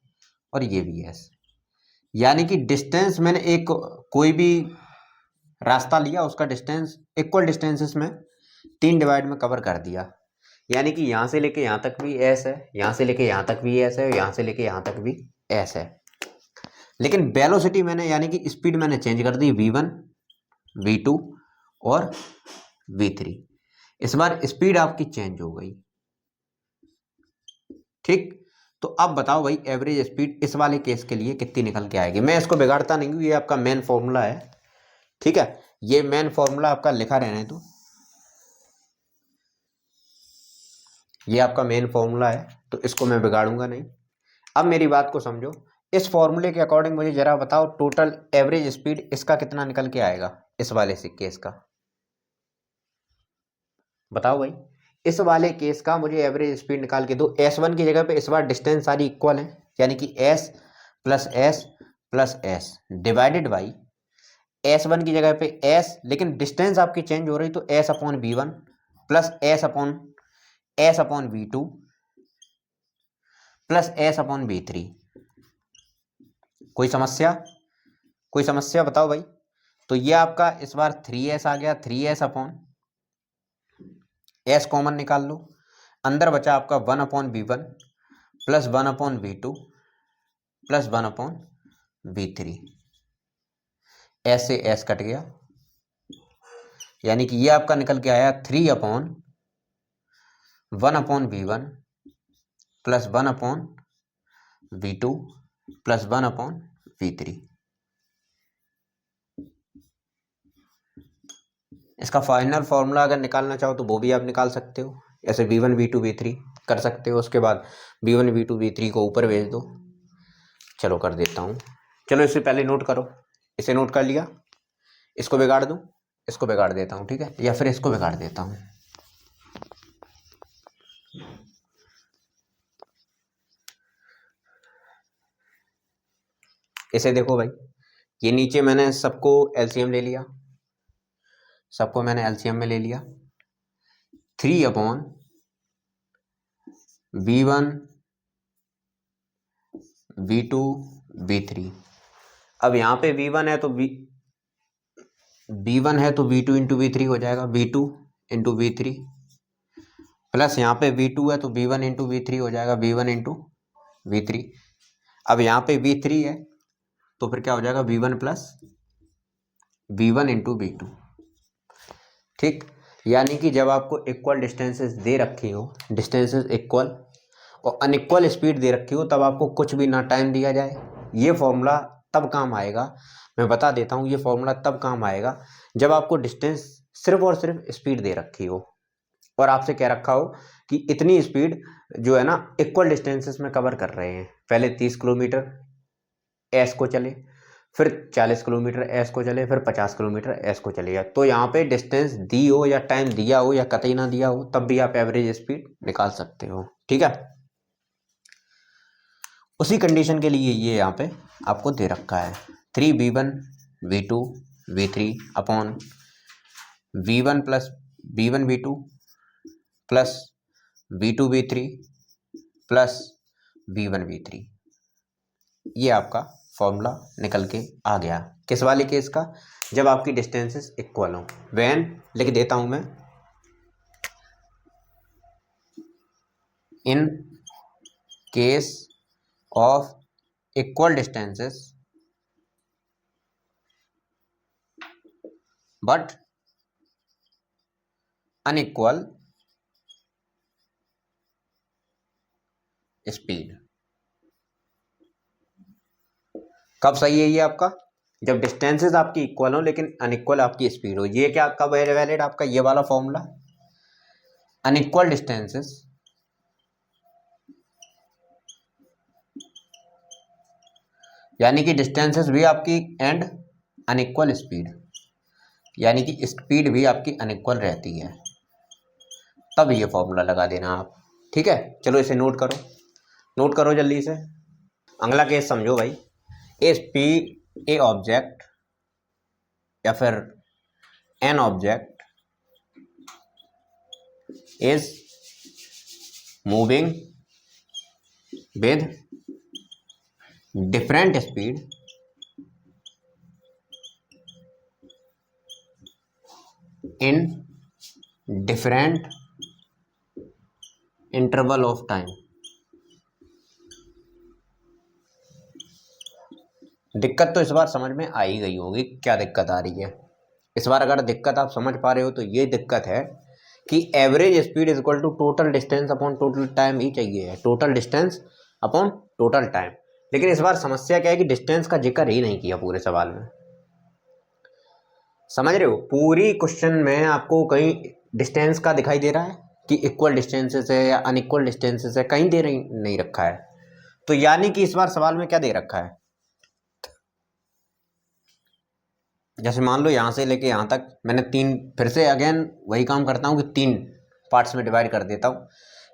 Speaker 1: और ये भी एस, यानी कि डिस्टेंस मैंने एक कोई भी रास्ता लिया, उसका डिस्टेंस इक्वल डिस्टेंसेस में 3 डिवाइड में कवर कर दिया, यानी कि यहाँ से लेके यहाँ तक भी एस है, यहाँ से लेके यहाँ तक भी एस है, यहाँ से लेके यहाँ तक भी एस है। लेकिन वेलोसिटी मैंने यानी कि स्पीड मैंने चेंज कर दी, V1, V2 और V3। इस बार स्पीड आपकी चेंज हो गई, ठीक। तो अब बताओ भाई एवरेज स्पीड इस वाले केस के लिए कितनी निकल के आएगी? मैं इसको बिगाड़ता नहीं हूँ, ये आपका मेन फॉर्मूला है, ठीक है। ये मेन फॉर्मूला आपका लिखा रहने दो, ये आपका मेन फॉर्मूला है, तो इसको मैं बिगाड़ूंगा नहीं। अब मेरी बात को समझो, इस फॉर्मूले के अकॉर्डिंग मुझे जरा बताओ टोटल एवरेज स्पीड इसका कितना निकल के आएगा, इस वाले से केस का बताओ भाई। इस वाले केस का मुझे एवरेज स्पीड निकाल के दो। S1 की जगह पे इस बार डिस्टेंस सारी इक्वल है, यानी कि S plus S plus S divided by S1 की जगह पे S, लेकिन डिस्टेंस आपकी चेंज हो रही, तो S upon V1 plus S upon V2 plus S upon V3। कोई समस्या? कोई समस्या बताओ भाई। तो ये आपका इस बार 3S आ गया, 3S अपॉन S कॉमन निकाल लो, अंदर बचा आपका 1 upon V1 plus 1 upon V2 plus 1 upon V3। S से S कट गया, यानी कि ये आपका निकल के आया 3 upon 1 upon V1 plus 1 upon V2 plus 1 upon V3। इसका फाइनल फॉर्मूला अगर निकालना चाहो तो वो भी आप निकाल सकते हो, ऐसे V1 V2 V3 कर सकते हो, उसके बाद V1 V2 V3 को ऊपर भेज दो। चलो कर देता हूँ, चलो इससे पहले नोट करो। इसे नोट कर लिया? इसको बिगाड़ दूँ? इसको बिगाड़ देता हूँ, ठीक है, या फिर इसको बिगाड़ देता हूँ। इसे देखो भाई, ये नीचे मैंने सबको एलसीएम ले लिया, सबको मैंने एलसीएम में ले लिया। 3 अपॉन V1 V2 V3। अब यहाँ पे V1 है तो V1 है तो V2 इंटू V3 हो जाएगा, V2 इंटू V3 प्लस यहाँ पे V2 है तो V1 इंटू V3 हो जाएगा, V1 इंटू V3। अब यहाँ पे V3 है तो फिर क्या हो जाएगा, V1 plus V1 into V2। ठीक, यानी कि जब आपको इक्वल डिस्टेंसेस दे रखी हो, डिस्टेंसेस इक्वल और अनइक्वल स्पीड दे रखी हो, तब आपको कुछ भी ना टाइम दिया जाए, ये फॉर्मूला तब काम आएगा। मैं बता देता हूँ, ये फॉर्मूला तब काम आएगा जब आपको डिस्टेंस सिर्फ और सिर्फ स्पीड दे रखी हो और आपसे कह रखा हो कि इतनी स्पीड जो है ना इक्वल डिस्टेंसेस में कवर कर रहे हैं। पहले 30 किलोमीटर एस को चले, फिर 40 किलोमीटर एस को चले, फिर 50 किलोमीटर एस को चले। तो यहाँ पे डिस्टेंस दी हो या टाइम दिया हो या कतई ना दिया हो, तब भी आप एवरेज स्पीड निकाल सकते हो। ठीक है, उसी कंडीशन के लिए ये यहाँ पे आपको दे रखा है 3v1 v2 v3 upon v1 plus v1 v2 plus v2 v3 plus v1 v3। ये आपका फॉर्मूला निकल के आ गया। किस वाले केस का, जब आपकी डिस्टेंसेस इक्वल हो। व्हेन लिख देता हूं मैं, in case of equal distances but unequal speed. कब सही है ये आपका, जब डिस्टेंसेस आपकी इक्वल हो लेकिन अनइक्वल आपकी स्पीड हो। ये क्या कब है वैलिड आपका, ये वाला फॉर्मूला, अनइक्वल डिस्टेंसेस यानी कि डिस्टेंसेस भी आपकी एंड अनइक्वल स्पीड, यानी कि स्पीड भी आपकी अनइक्वल रहती है, तब ये फॉर्मूला लगा देना आप। ठीक है, चलो इसे नोट करो, नोट करो जल्दी से। अगला केस समझो भाई, ए ऑब्जेक्ट या फिर an object is moving with different speed in different interval of time। दिक्कत तो इस बार समझ में आ ही गई होगी, क्या दिक्कत आ रही है इस बार। अगर दिक्कत आप समझ पा रहे हो तो ये दिक्कत है कि average speed is equal to total distance upon total time ही चाहिए, total distance upon total time. लेकिन इस बार समस्या क्या है कि डिस्टेंस का जिक्र ही नहीं किया पूरे सवाल में। समझ रहे हो, पूरी क्वेश्चन में आपको कहीं डिस्टेंस का दिखाई दे रहा है कि इक्वल डिस्टेंसेस है या अनइक्वल डिस्टेंसेस है, कहीं दे नहीं रखा है। तो यानी कि इस बार सवाल में क्या दे रखा है, जैसे मान लो यहाँ से लेके यहाँ तक मैंने तीन, फिर से अगेन वही काम करता हूँ कि 3 पार्ट्स में डिवाइड कर देता हूँ।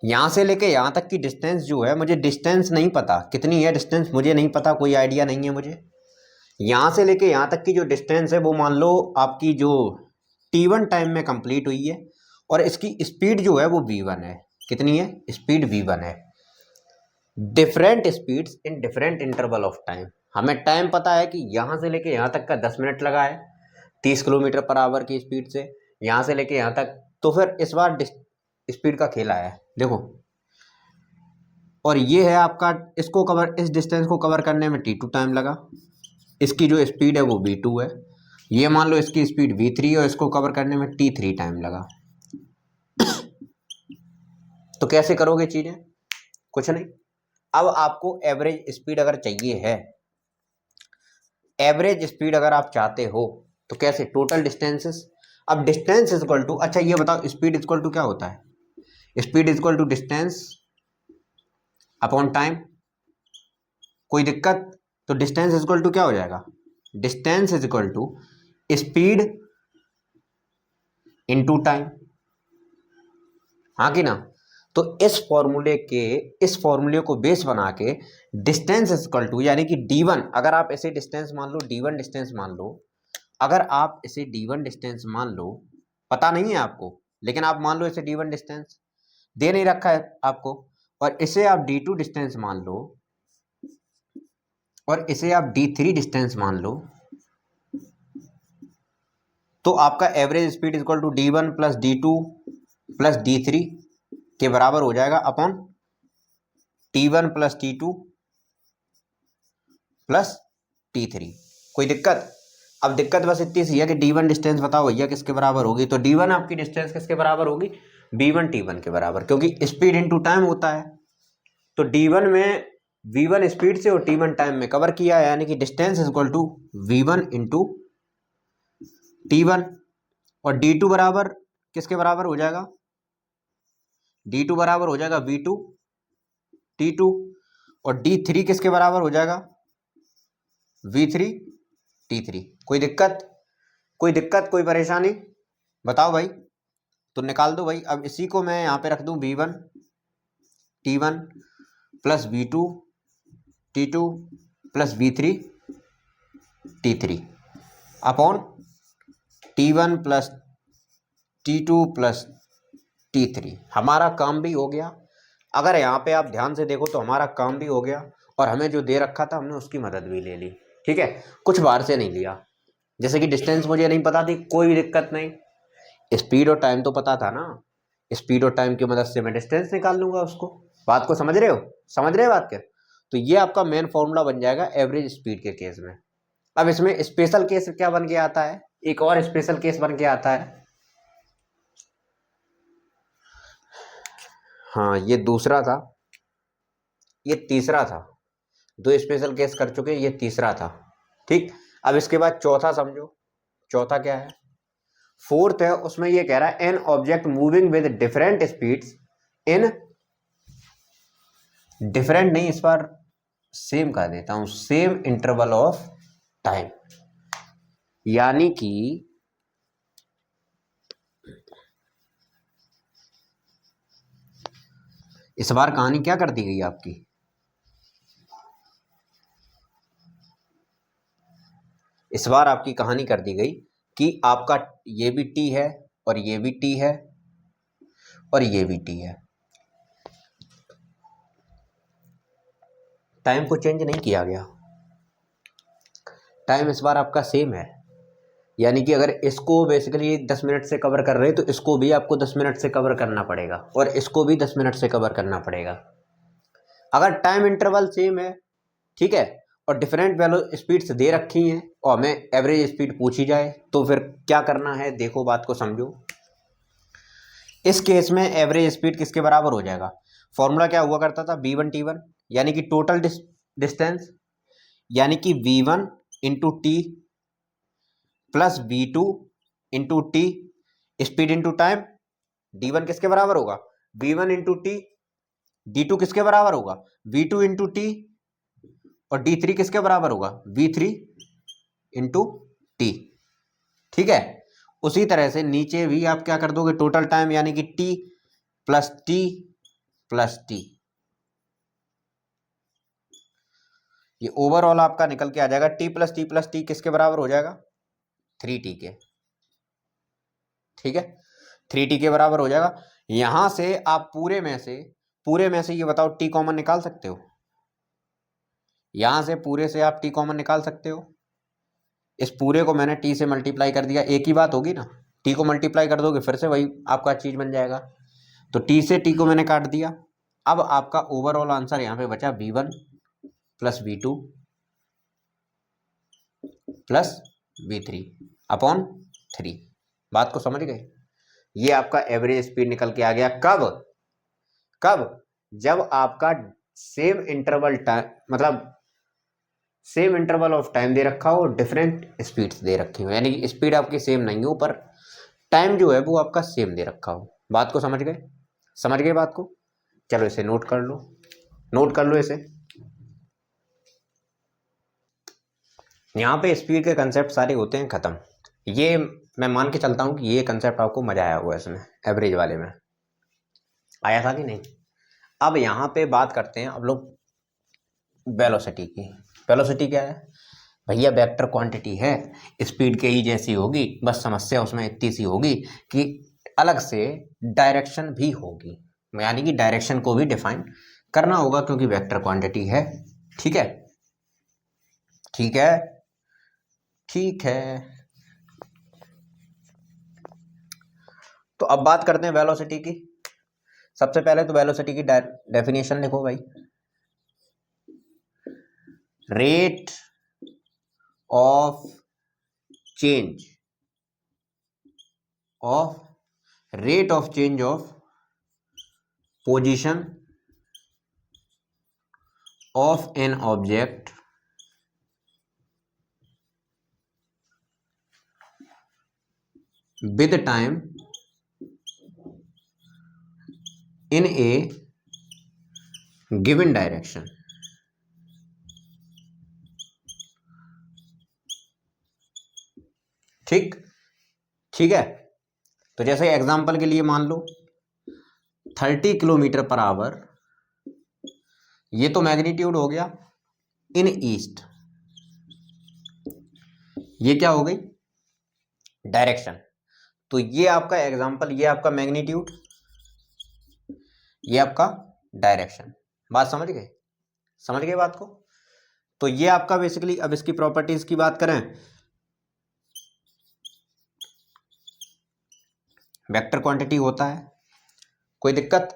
Speaker 1: यहाँ से लेके यहाँ तक की डिस्टेंस जो है, मुझे डिस्टेंस नहीं पता कितनी है, डिस्टेंस मुझे नहीं पता, कोई आइडिया नहीं है मुझे। यहाँ से लेके यहाँ तक की जो डिस्टेंस है वो मान लो आपकी जो t1 टाइम में कंप्लीट हुई है, और इसकी स्पीड जो है वो v1 है। कितनी है स्पीड, v1 है। Different speeds in different interval of time. हमें टाइम पता है कि यहाँ से लेके यहाँ तक का 10 मिनट लगा है 30 किलोमीटर पर आवर की स्पीड से, यहाँ से लेके यहाँ तक। तो फिर इस बार स्पीड का खेल आया है, देखो। और ये है आपका, इसको कवर, इस डिस्टेंस को कवर करने में t2 टाइम लगा, इसकी जो स्पीड है वो v2 है। ये मान लो इसकी स्पीड v3 है और इसको कवर करने में t3 टाइम लगा। तो कैसे करोगे चीजें, कुछ नहीं। अब आपको एवरेज स्पीड अगर चाहिए है, एवरेज स्पीड अगर आप चाहते हो तो कैसे, टोटल डिस्टेंसेस। अब डिस्टेंस इज इक्वल टू, अच्छा ये बताओ स्पीड इज इक्वल टू क्या होता है, speed is equal to distance upon time. कोई दिक्कत, तो डिस्टेंस इज इक्वल टू क्या हो जाएगा, distance is equal to speed into time, हाँ कि ना। तो इस फॉर्मूले को बेस बना के डिस्टेंस इज इक्वल टू, यानी कि d1, अगर आप इसे डिस्टेंस मान लो, d1 डिस्टेंस मान लो, अगर आप इसे d1 डिस्टेंस मान लो, पता नहीं है आपको लेकिन आप मान लो इसे d1 डिस्टेंस, दे नहीं रखा है आपको, और इसे आप d2 डिस्टेंस मान लो और इसे आप d3 डिस्टेंस मान लो, तो आपका average speed equal to d1 plus d2 plus d3 के बराबर हो जाएगा upon t1 plus t2 plus t3। कोई दिक्कत? अब दिक्कत बस इतनी सी है कि d1 डिस्टेंस बताओ भैया किसके बराबर होगी, तो d1 आपकी डिस्टेंस किसके बराबर होगी, v1 t1 के बराबर, क्योंकि स्पीड इनटू टाइम होता है। तो d1 में v1 स्पीड से और t1 टाइम में कवर किया है, यानी कि distance is equal to v1 into t1। और d2 बराबर किसके बराबर हो जाएगा, d2 बराबर हो जाएगा v2 t2। और d3 किसके बराबर हो जाएगा, v3 t3। कोई दिक्कत? कोई दिक्कत, कोई परेशानी बताओ भाई, तो निकाल दो भाई। अब इसी को मैं यहाँ पे रख दूं v1 t1 plus v2 t2 plus v3 t3 upon t1 plus t2 plus t3। हमारा काम भी हो गया। अगर यहाँ पे आप ध्यान से देखो तो हमारा काम भी हो गया और हमें जो दे रखा था हमने उसकी मदद भी ले ली। ठीक है, कुछ बाहर से नहीं लिया। जैसे कि डिस्टेंस मुझे नहीं पता थी, कोई भी दिक्कत नहीं, स्पीड और टाइम तो पता था ना, स्पीड और टाइम की मदद से मैं डिस्टेंस निकाल लूंगा उसको। बात को समझ रहे हो? समझ रहे हो बात क्या? तो ये आपका मेन फॉर्मूला बन जाएगा एवरेज स्पीड के केस में। अब इसमें स्पेशल केस क्या बन के आता है, एक और स्पेशल केस बन के आता है। हाँ, ये दूसरा था, ये तीसरा था। दो स्पेशल केस कर चुके, ये तीसरा था। ठीक, अब इसके बाद चौथा समझो। चौथा क्या है, फोर्थ है, उसमें ये कह रहा है an object moving with different speeds in different नहीं, इस बार सेम कर देता हूं, सेम इंटरवल ऑफ टाइम। यानी कि इस बार कहानी क्या कर दी गई आपकी, इस बार आपकी कहानी कर दी गई कि आपका ये भी टी है और ये भी टी है और ये भी टी है। टाइम को चेंज नहीं किया गया, टाइम इस बार आपका सेम है। यानी कि अगर इसको बेसिकली 10 मिनट से कवर कर रहे हैं तो इसको भी आपको 10 मिनट से कवर करना पड़ेगा और इसको भी 10 मिनट से कवर करना पड़ेगा। अगर टाइम इंटरवल सेम है, ठीक है, और डिफरेंट वैल्यू स्पीड्स दे रखी हैं और हमें एवरेज स्पीड पूछी जाए तो फिर क्या करना है, देखो बात को समझो। इस केस में एवरेज स्पीड किसके बराबर हो जाएगा, फॉर्मूला क्या हुआ करता था, v1 t1, यानी कि टोटल डिस्टेंस, यानी कि v1 into T plus v2 into T, speed into time. d1 किसके बराबर होगा, v1 इंटू टी, d2 किसके बराबर होगा, v2 इंटू टी, और d3 किसके बराबर होगा, v3 इंटू टी। ठीक है, उसी तरह से नीचे भी आप क्या कर दोगे, टोटल टाइम यानी कि t plus T plus T, ये ओवरऑल आपका निकल के आ जाएगा t plus T plus T किसके बराबर हो जाएगा, 3t के। ठीक है, 3t के बराबर हो जाएगा। यहां से आप पूरे में से ये बताओ t कॉमन निकाल सकते हो, यहां से पूरे से आप t कॉमन निकाल सकते हो। इस पूरे को मैंने t से मल्टीप्लाई कर दिया, एक ही बात होगी ना, t को मल्टीप्लाई कर दोगे फिर से वही आपका चीज बन जाएगा। तो t से t को मैंने काट दिया। अब आपका ओवरऑल आंसर यहाँ पे बचा v1 plus v2 plus v3 upon 3। बात को समझ गए? ये आपका एवरेज स्पीड निकल के आ गया। कब कब, जब आपका सेम इंटरवल टाइम, मतलब सेम इंटरवल ऑफ टाइम दे रखा हो, डिफरेंट स्पीड्स दे रखी हो, यानी कि स्पीड आपकी सेम नहीं हो पर टाइम जो है वो आपका सेम दे रखा हो। बात को समझ गए? समझ गए बात को? चलो इसे नोट कर लो, नोट कर लो इसे। यहाँ पे स्पीड के कंसेप्ट सारे होते हैं खत्म। ये मैं मान के चलता हूँ कि ये कंसेप्ट आपको मजा आया होगा, इसमें एवरेज वाले में आया था कि नहीं। अब यहाँ पे बात करते हैं अब लोग वेलोसिटी की। वेलोसिटी क्या है भैया, वेक्टर क्वांटिटी है, स्पीड के ही जैसी होगी, बस समस्या उसमें इतनी सी होगी कि अलग से डायरेक्शन भी होगी। यानी कि डायरेक्शन को भी डिफाइन करना होगा क्योंकि वेक्टर क्वांटिटी है। ठीक है, ठीक है, ठीक है। तो अब बात करते हैं वेलोसिटी की। सबसे पहले तो वेलोसिटी की डेफिनेशन लिखो भाई। Rate of change of position of an object with time in a given direction। ठीक, ठीक है। तो जैसे एग्जांपल के लिए मान लो 30 किलोमीटर पर आवर, ये तो मैग्नीट्यूड हो गया इन ईस्ट, ये क्या हो गई डायरेक्शन। तो ये आपका एग्जांपल, ये आपका मैग्नीट्यूड, ये आपका डायरेक्शन। बात समझ गए, समझ गए बात को। तो ये आपका बेसिकली, अब इसकी प्रॉपर्टीज की बात करें, वेक्टर क्वांटिटी होता है, कोई दिक्कत।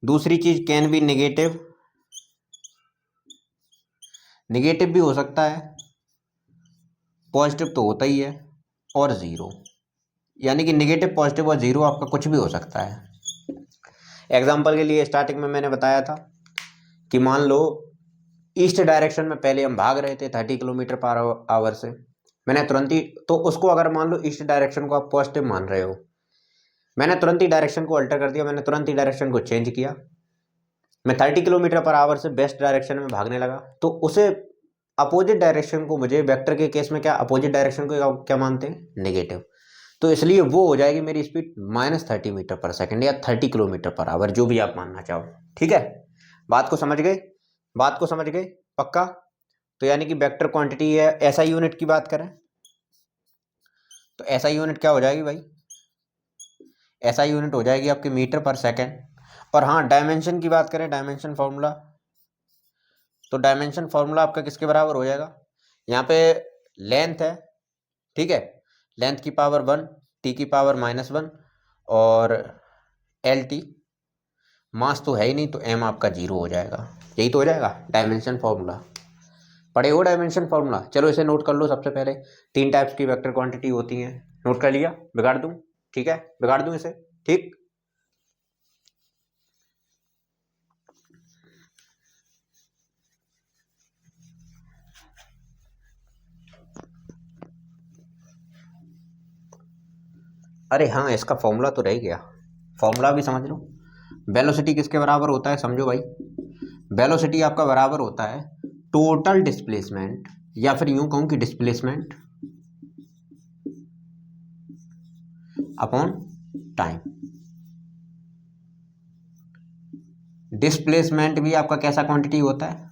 Speaker 1: दूसरी चीज कैन बी नेगेटिव, नेगेटिव भी हो सकता है, पॉजिटिव तो होता ही है, और जीरो, यानी कि नेगेटिव, पॉजिटिव और जीरो आपका कुछ भी हो सकता है। एग्जांपल के लिए स्टार्टिंग में मैंने बताया था कि मान लो ईस्ट डायरेक्शन में पहले हम भाग रहे थे 30 किलोमीटर पर आवर से, मैंने तुरंत ही, तो उसको अगर मान लो ईस्ट डायरेक्शन को आप पॉजिटिव मान रहे हो, मैंने तुरंत ही डायरेक्शन को अल्टर कर दिया, मैंने तुरंत ही डायरेक्शन को चेंज किया, मैं 30 किलोमीटर पर आवर से वेस्ट डायरेक्शन में भागने लगा, तो उसे अपोजिट डायरेक्शन को, मुझे वेक्टर के केस में क्या अपोजिट डायरेक्शन को क्या मानते हैं नेगेटिव, तो इसलिए वो हो जाएगी मेरी स्पीड -30 मीटर पर सेकंड या 30 किलोमीटर पर आवर, जो भी आप मानना चाहो। ठीक है, बात को समझ गए, बात को समझ गए पक्का। तो यानी कि वेक्टर क्वांटिटी है, एसआई यूनिट की बात करें तो एसआई यूनिट क्या हो जाएगी भाई, एसआई यूनिट हो जाएगी आपकी मीटर पर सेकंड। और हाँ, डायमेंशन की बात करें, डायमेंशन फॉर्मूला, तो डायमेंशन फॉर्मूला आपका किसके बराबर हो जाएगा, यहाँ पे लेंथ है, ठीक है, लेंथ की पावर 1, टी की पावर -1, और एल टी, मास तो है ही नहीं, तो एम आपका 0 हो जाएगा। यही तो हो जाएगा डायमेंशन फॉर्मूला। पढ़े हो डायमेंशन फॉर्मूला? चलो इसे नोट कर लो। सबसे पहले 3 टाइप्स की वेक्टर क्वांटिटी होती हैं, नोट कर लिया? बिगाड़ दूं? ठीक है, बिगाड़ दूं इसे? ठीक, अरे हाँ, इसका फॉर्मूला तो रह गया, फॉर्मूला भी समझ लो। वेलोसिटी किसके बराबर होता है, समझो भाई। वेलोसिटी आपका बराबर होता है टोटल डिस्प्लेसमेंट, या फिर यूं कहूं कि डिस्प्लेसमेंट अपॉन टाइम। डिस्प्लेसमेंट भी आपका कैसा क्वांटिटी होता है,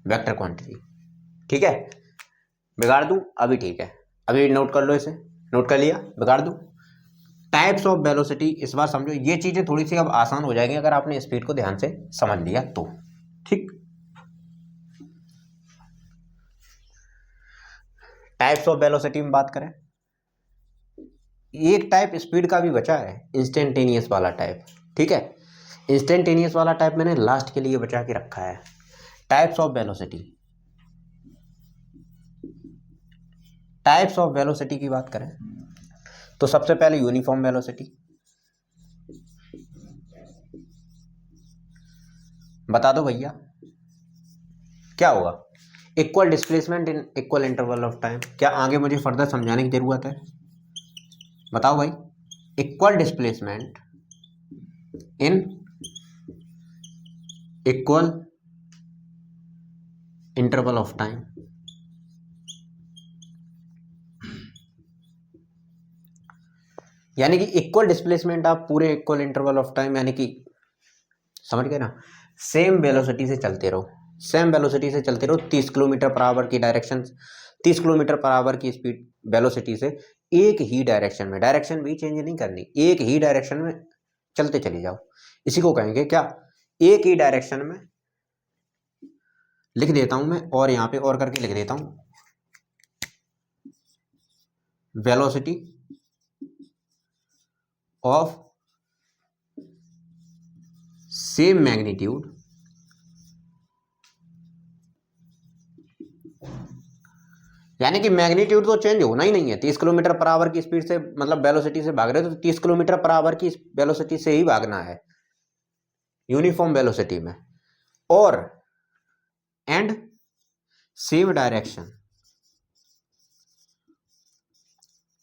Speaker 1: वेक्टर क्वांटिटी। ठीक है, बिगाड़ दूं? अभी ठीक है, अभी नोट कर लो इसे। नोट कर लिया? बिगाड़ दूं? टाइप्स ऑफ वेलोसिटी, इस बार समझो, ये चीजें थोड़ी सी अब आसान हो जाएंगी अगर आपने स्पीड को ध्यान से समझ लिया तो। ठीक, टाइप्स ऑफ वेलोसिटी में बात करें, एक टाइप स्पीड का भी बचा है, इंस्टेंटेनियस वाला टाइप। ठीक है, इंस्टेंटेनियस वाला टाइप मैंने लास्ट के लिए बचा के रखा है। Types of velocity, types of velocity की बात करें तो सबसे पहले यूनिफॉर्म वेलोसिटी, बता दो भैया क्या होगा, equal displacement in equal interval of time. क्या आगे मुझे फर्दर समझाने की जरूरत है? बताओ भाई, equal displacement in equal interval of time. यानी कि इक्वल डिस्प्लेसमेंट आप पूरे इक्वल इंटरवल ऑफ टाइम, यानी कि समझ गए ना, सेम वेलोसिटी से चलते रहो, सेम वेलोसिटी से चलते रहो, 30 किलोमीटर पर आवर की डायरेक्शन, 30 किलोमीटर पर आवर की स्पीड वेलोसिटी से एक ही डायरेक्शन में, डायरेक्शन भी चेंज नहीं करनी, एक ही डायरेक्शन में चलते चले जाओ। इसी को कहेंगे क्या, एक ही डायरेक्शन में लिख देता हूं मैं, और यहां पे और करके लिख देता हूं वेलोसिटी ऑफ सेम मैग्नीट्यूड यानी कि मैग्नीट्यूड तो चेंज होना ही नहीं है। 30 किलोमीटर पर आवर की स्पीड से मतलब वेलोसिटी से भाग रहे हो तो 30 किलोमीटर पर आवर की वेलोसिटी से ही भागना है यूनिफॉर्म वेलोसिटी में, और एंड सेम डायरेक्शन,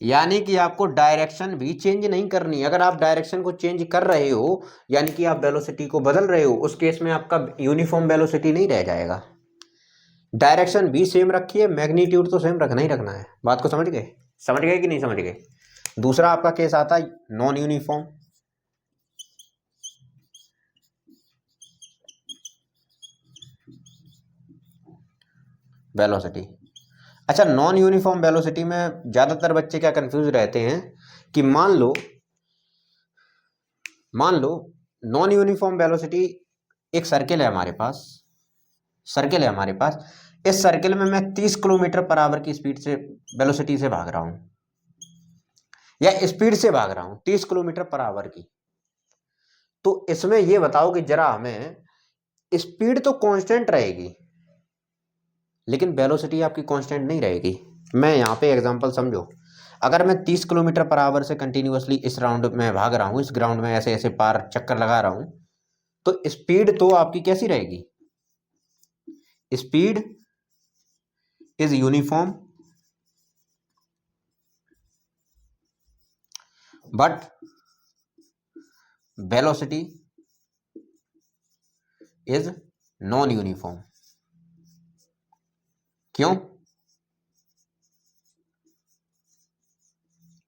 Speaker 1: यानी कि आपको डायरेक्शन भी चेंज नहीं करनी। अगर आप डायरेक्शन को चेंज कर रहे हो यानी कि आप वेलोसिटी को बदल रहे हो, उस केस में आपका यूनिफॉर्म वेलोसिटी नहीं रह जाएगा। डायरेक्शन भी सेम रखिए, मैग्नीट्यूड तो सेम रखना ही रखना है। बात को समझ गए? समझ गए कि नहीं समझ गए? दूसरा आपका केस आता है नॉन यूनिफॉर्म। वेलोसिटी, अच्छा नॉन यूनिफॉर्म वेलोसिटी में ज्यादातर बच्चे क्या कंफ्यूज रहते हैं कि मान लो नॉन यूनिफॉर्म वेलोसिटी, एक सर्किल है हमारे पास, इस सर्किल में मैं 30 किलोमीटर पर आवर की स्पीड से वेलोसिटी से भाग रहा हूं, या स्पीड से भाग रहा हूं 30 किलोमीटर पर आवर की। तो इसमें यह बताओ कि जरा हमें, स्पीड तो कांस्टेंट रहेगी लेकिन वेलोसिटी आपकी कांस्टेंट नहीं रहेगी। मैं यहां पे एग्जांपल समझो, अगर मैं 30 किलोमीटर पर आवर से कंटिन्यूअसली इस राउंड में भाग रहा हूं, इस ग्राउंड में ऐसे ऐसे पार चक्कर लगा रहा हूं, तो स्पीड तो आपकी कैसी रहेगी? Speed is uniform but velocity is non uniform. क्यों?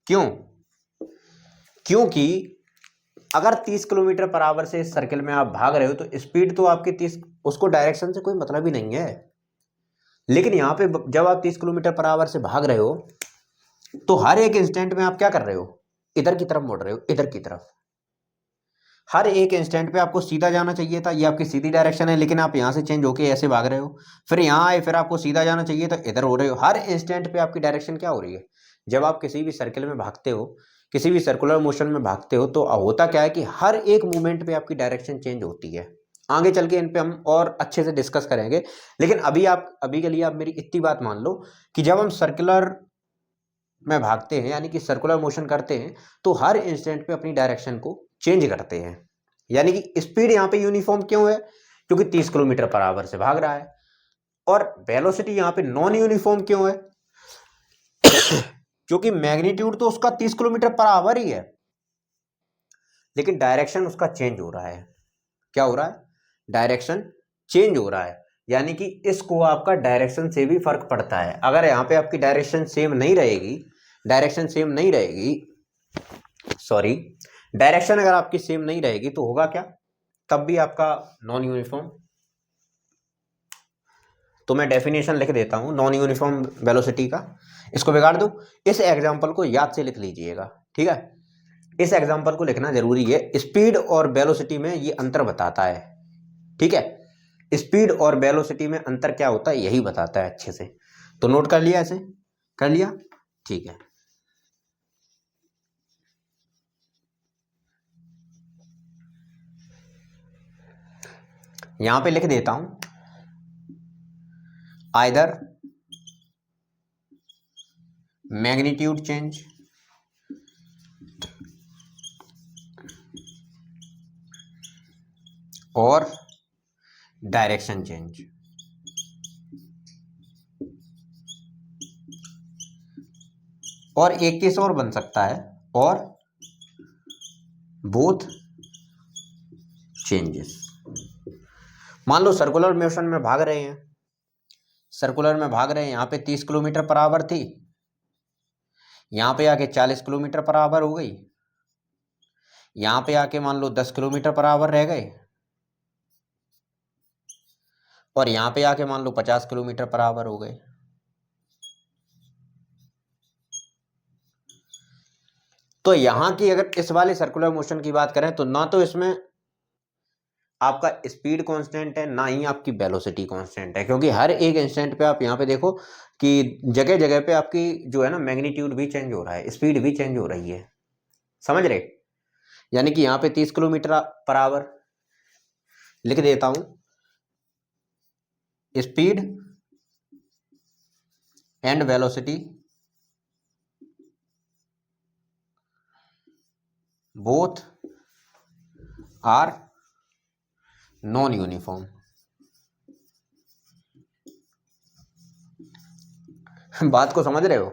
Speaker 1: क्यों? क्योंकि अगर 30 किलोमीटर पर आवर से इस सर्किल में आप भाग रहे हो तो स्पीड तो आपकी 30, उसको डायरेक्शन से कोई मतलब ही नहीं है। लेकिन यहां पे जब आप 30 किलोमीटर पर आवर से भाग रहे हो तो हर एक इंस्टेंट में आप क्या कर रहे हो? इधर की तरफ मुड़ रहे हो, इधर की तरफ। हर एक इंस्टेंट पे आपको सीधा जाना चाहिए था, ये आपकी सीधी डायरेक्शन है, लेकिन आप यहां से चेंज होके ऐसे भाग रहे हो। फिर यहां आए, फिर आपको सीधा जाना चाहिए था, इधर हो रहे हो। हर इंस्टेंट पे आपकी डायरेक्शन क्या हो रही है? जब आप किसी भी सर्किल में भागते हो, किसी भी सर्कुलर मोशन में भागते हो, तो होता क्या है कि हर एक मूवमेंट पे आपकी डायरेक्शन चेंज होती है। आगे चल के इन पे हम और अच्छे से डिस्कस करेंगे, लेकिन अभी के लिए आप मेरी इतनी बात मान लो कि जब हम सर्कुलर में भागते हैं यानी कि सर्कुलर मोशन करते हैं तो हर इंस्टेंट पे अपनी डायरेक्शन को चेंज करते हैं। यानी कि स्पीड यहाँ पे यूनिफॉर्म क्यों है? क्योंकि 30 किलोमीटर पर आवर से भाग रहा है। और वेलोसिटी यहाँ पे नॉन यूनिफॉर्म क्यों है? क्योंकि मैग्नीट्यूड तो उसका 30 किलोमीटर पर आवर ही है, लेकिन डायरेक्शन उसका चेंज हो रहा है। क्या हो रहा है? डायरेक्शन चेंज हो रहा है। यानी कि इसको आपका डायरेक्शन से भी फर्क पड़ता है। अगर यहाँ पे आपकी डायरेक्शन सेम नहीं रहेगी, सॉरी, डायरेक्शन अगर आपकी सेम नहीं रहेगी तो होगा क्या? तब भी आपका नॉन यूनिफॉर्म। तो मैं डेफिनेशन लिख देता हूं नॉन यूनिफॉर्म वेलोसिटी का, इसको बिगाड़ दो। इस एग्जांपल को याद से लिख लीजिएगा, ठीक है? इस एग्जांपल को लिखना जरूरी है। स्पीड और वेलोसिटी में ये अंतर बताता है, ठीक है? स्पीड और वेलोसिटी में अंतर क्या होता है यही बताता है अच्छे से। तो नोट कर लिया, ऐसे कर लिया, ठीक है? यहां पे लिख देता हूं आइदर मैग्नीट्यूड चेंज और डायरेक्शन चेंज। और एक केस और बन सकता है, और बोथ चेंजेस। मान लो सर्कुलर मोशन में भाग रहे हैं, यहां पे 30 किलोमीटर पर आवर थी, यहां पे आके 40 किलोमीटर पर आवर हो गई, यहां पे आके मान लो 10 किलोमीटर पर आवर रह गए, और यहां पे आके मान लो 50 किलोमीटर पर आवर हो गए। तो यहाँ की अगर इस वाले सर्कुलर मोशन की बात करें तो ना तो इसमें आपका स्पीड कांस्टेंट है, ना ही आपकी वेलोसिटी कांस्टेंट है, क्योंकि हर एक इंस्टेंट पे आप यहाँ पे देखो कि जगह जगह पे आपकी जो है ना मैग्नीट्यूड भी चेंज हो रहा है, स्पीड भी चेंज हो रही है, समझ रहे। यानी कि यहाँ पे 30 किलोमीटर पर आवर लिख देता हूं, speed and velocity both are non uniform. बात को समझ रहे हो,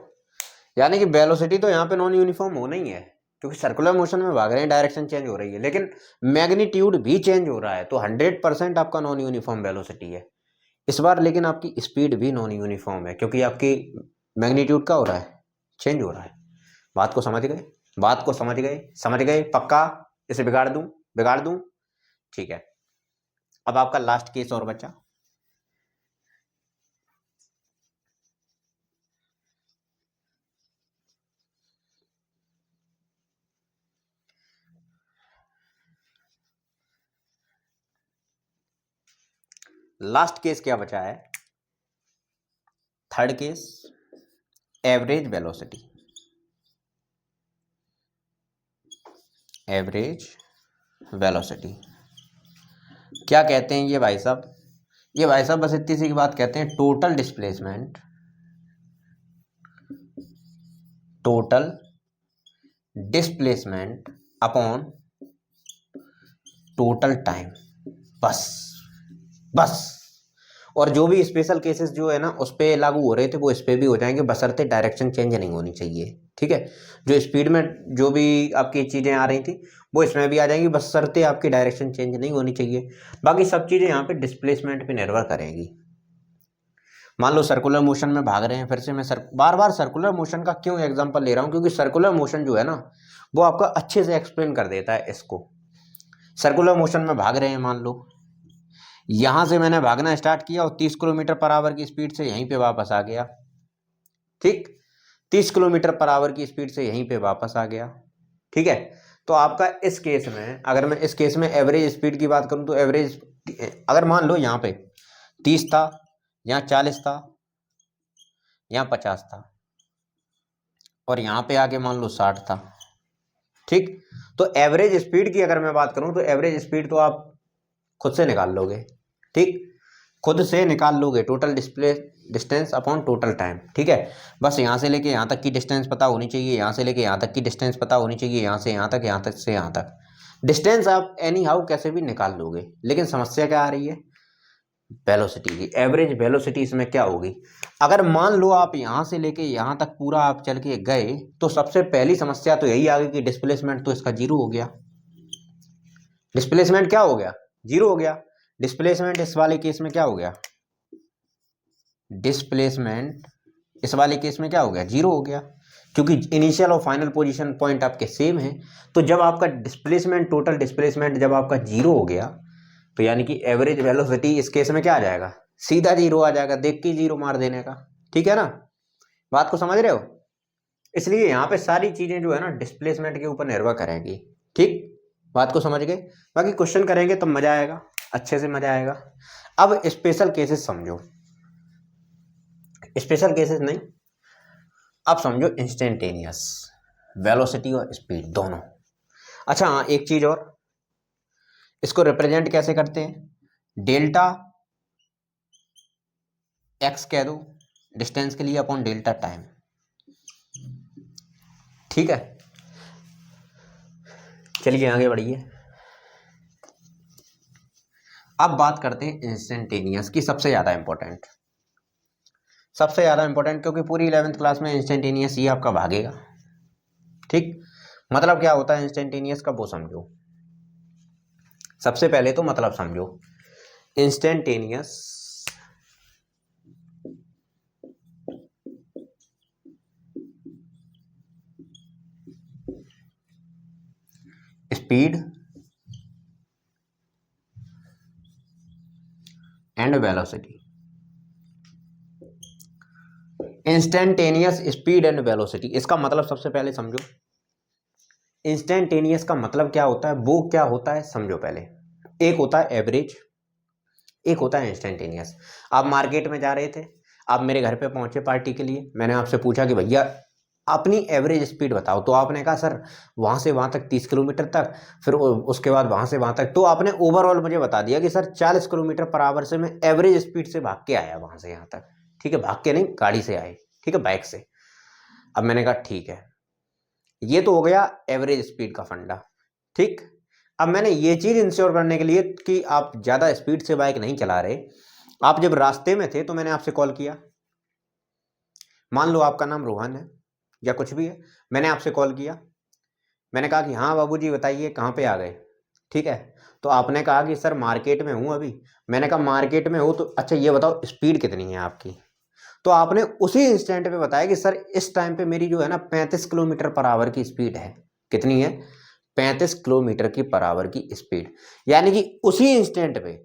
Speaker 1: यानी कि वेलोसिटी तो यहाँ पे नॉन यूनिफॉर्म होना ही है, क्योंकि सर्कुलर मोशन में भाग रहे हैं, डायरेक्शन चेंज हो रही है, लेकिन मैग्नीट्यूड भी चेंज हो रहा है, तो 100% आपका नॉन यूनिफॉर्म वेलोसिटी है इस बार। लेकिन आपकी स्पीड भी नॉन यूनिफॉर्म है, क्योंकि आपकी मैग्नीट्यूड क्या हो रहा है, चेंज हो रहा है। बात को समझ गए, बात को समझ गए, समझ गए पक्का। इसे बिगाड़ दूं, बिगाड़ दूं, ठीक है। अब आपका लास्ट केस और बचा, लास्ट केस क्या बचा है, third case, average velocity. Average velocity क्या कहते हैं ये भाई साहब, ये भाई साहब बस इतनी सी बात कहते हैं, total displacement, total displacement upon total time, बस बस। और जो भी स्पेशल केसेस जो है ना उस पे लागू हो रहे थे वो इस पे भी हो जाएंगे, बशर्ते डायरेक्शन चेंज नहीं होनी चाहिए, ठीक है। जो स्पीड में जो भी आपकी चीज़ें आ रही थी वो इसमें भी आ जाएंगी, बशर्ते आपकी डायरेक्शन चेंज नहीं होनी चाहिए। बाकी सब चीज़ें यहाँ पे डिस्प्लेसमेंट पे निर्भर करेंगी। मान लो सर्कुलर मोशन में भाग रहे हैं, फिर से मैं बार बार सर्कुलर मोशन का क्यों एग्जांपल ले रहा हूँ, क्योंकि सर्कुलर मोशन जो है ना वो आपका अच्छे से एक्सप्लेन कर देता है इसको। सर्कुलर मोशन में भाग रहे हैं, मान लो यहां से मैंने भागना स्टार्ट किया और 30 किलोमीटर पर आवर की स्पीड से यहीं पे वापस आ गया, ठीक, 30 किलोमीटर पर आवर की स्पीड से यहीं पे वापस आ गया, ठीक है। तो आपका इस केस में, अगर मैं इस केस में एवरेज स्पीड की बात करूं तो एवरेज, अगर मान लो यहाँ पे 30 था, यहाँ 40 था, यहाँ 50 था, और यहाँ पे आके मान लो 60 था, ठीक। तो एवरेज स्पीड की अगर मैं बात करूं तो एवरेज स्पीड तो आप खुद से निकाल लोगे, ठीक, खुद से निकाल लोगे, total display distance upon total time, ठीक है। बस यहाँ से लेके यहाँ तक की डिस्टेंस पता होनी चाहिए, यहाँ से लेके यहाँ तक की डिस्टेंस पता होनी चाहिए, यहाँ से यहाँ तक, यहाँ तक से यहाँ तक डिस्टेंस आप एनी हाउ कैसे भी निकाल लोगे। लेकिन समस्या क्या आ रही है, वेलोसिटी की। एवरेज वेलोसिटी इसमें क्या होगी, अगर मान लो आप यहाँ से लेके यहाँ तक पूरा आप चल के गए तो सबसे पहली समस्या तो यही आ गई कि डिस्प्लेसमेंट तो इसका जीरो हो गया। डिस्प्लेसमेंट क्या हो गया, जीरो हो गया। डिस्प्लेसमेंट इस वाले केस में क्या हो गया, डिस्प्लेसमेंट इस वाले केस में क्या हो गया, जीरो हो गया, क्योंकि इनिशियल और फाइनल पोजीशन पॉइंट आपके सेम है। तो जब आपका डिस्प्लेसमेंट, टोटल डिस्प्लेसमेंट जब आपका जीरो हो गया तो यानी कि एवरेज वेलोसिटी इस केस में क्या आ जाएगा, सीधा जीरो आ जाएगा, देख के जीरो मार देने का, ठीक है ना। बात को समझ रहे हो। इसलिए यहाँ पे सारी चीजें जो है ना डिस्प्लेसमेंट के ऊपर निर्भर करेंगी, ठीक। बात को समझ गए। बाकी क्वेश्चन करेंगे तब मजा आएगा, अच्छे से मजा आएगा। अब स्पेशल केसेस समझो, स्पेशल केसेस नहीं, अब समझो इंस्टेंटेनियस, वेलोसिटी और स्पीड दोनों। अच्छा हाँ, एक चीज और, इसको रिप्रेजेंट कैसे करते हैं, डेल्टा एक्स कह दो डिस्टेंस के लिए अपॉन डेल्टा टाइम, ठीक है। चलिए आगे बढ़िए। अब बात करते हैं इंस्टेंटेनियस की, सबसे ज़्यादा इंपॉर्टेंट, सबसे ज़्यादा इंपॉर्टेंट, क्योंकि पूरी 11th क्लास में इंस्टेंटेनियस ही आपका भागेगा, ठीक। मतलब क्या होता है इंस्टेंटेनियस का वो समझो, सबसे पहले तो मतलब समझो। Instantaneous speed and velocity, instantaneous speed and velocity, इसका मतलब सबसे पहले समझो, इंस्टेंटेनियस का मतलब क्या होता है, वो क्या होता है समझो पहले। एक होता है एवरेज, एक होता है इंस्टेंटेनियस। आप मार्केट में जा रहे थे, आप मेरे घर पे पहुंचे पार्टी के लिए, मैंने आपसे पूछा कि भैया अपनी एवरेज स्पीड बताओ, तो आपने कहा सर वहाँ से वहाँ तक 30 किलोमीटर तक, फिर उसके बाद वहाँ से वहाँ तक, तो आपने ओवरऑल मुझे बता दिया कि सर 40 किलोमीटर पर आवर से मैं एवरेज स्पीड से भाग के आया वहाँ से यहाँ तक। ठीक है, भाग के नहीं, गाड़ी से आए, ठीक है, बाइक से। अब मैंने कहा ठीक है, ये तो हो गया एवरेज स्पीड का फंडा। ठीक, अब मैंने ये चीज़ इंश्योर करने के लिए कि आप ज़्यादा स्पीड से बाइक नहीं चला रहे, आप जब रास्ते में थे तो मैंने आपसे कॉल किया, मान लो आपका नाम रोहन है या कुछ भी है, मैंने आपसे कॉल किया, मैंने कहा कि हाँ बाबूजी बताइए कहाँ पे आ गए। ठीक है, तो आपने कहा कि सर मार्केट में हूँ अभी। मैंने कहा मार्केट में हो तो अच्छा ये बताओ स्पीड कितनी है आपकी। तो आपने उसी इंस्टेंट पे बताया कि सर इस टाइम पे मेरी जो है ना 35 किलोमीटर पर आवर की स्पीड है। कितनी है? 35 किलोमीटर की पर आवर की स्पीड। यानी कि उसी इंस्टेंट पे,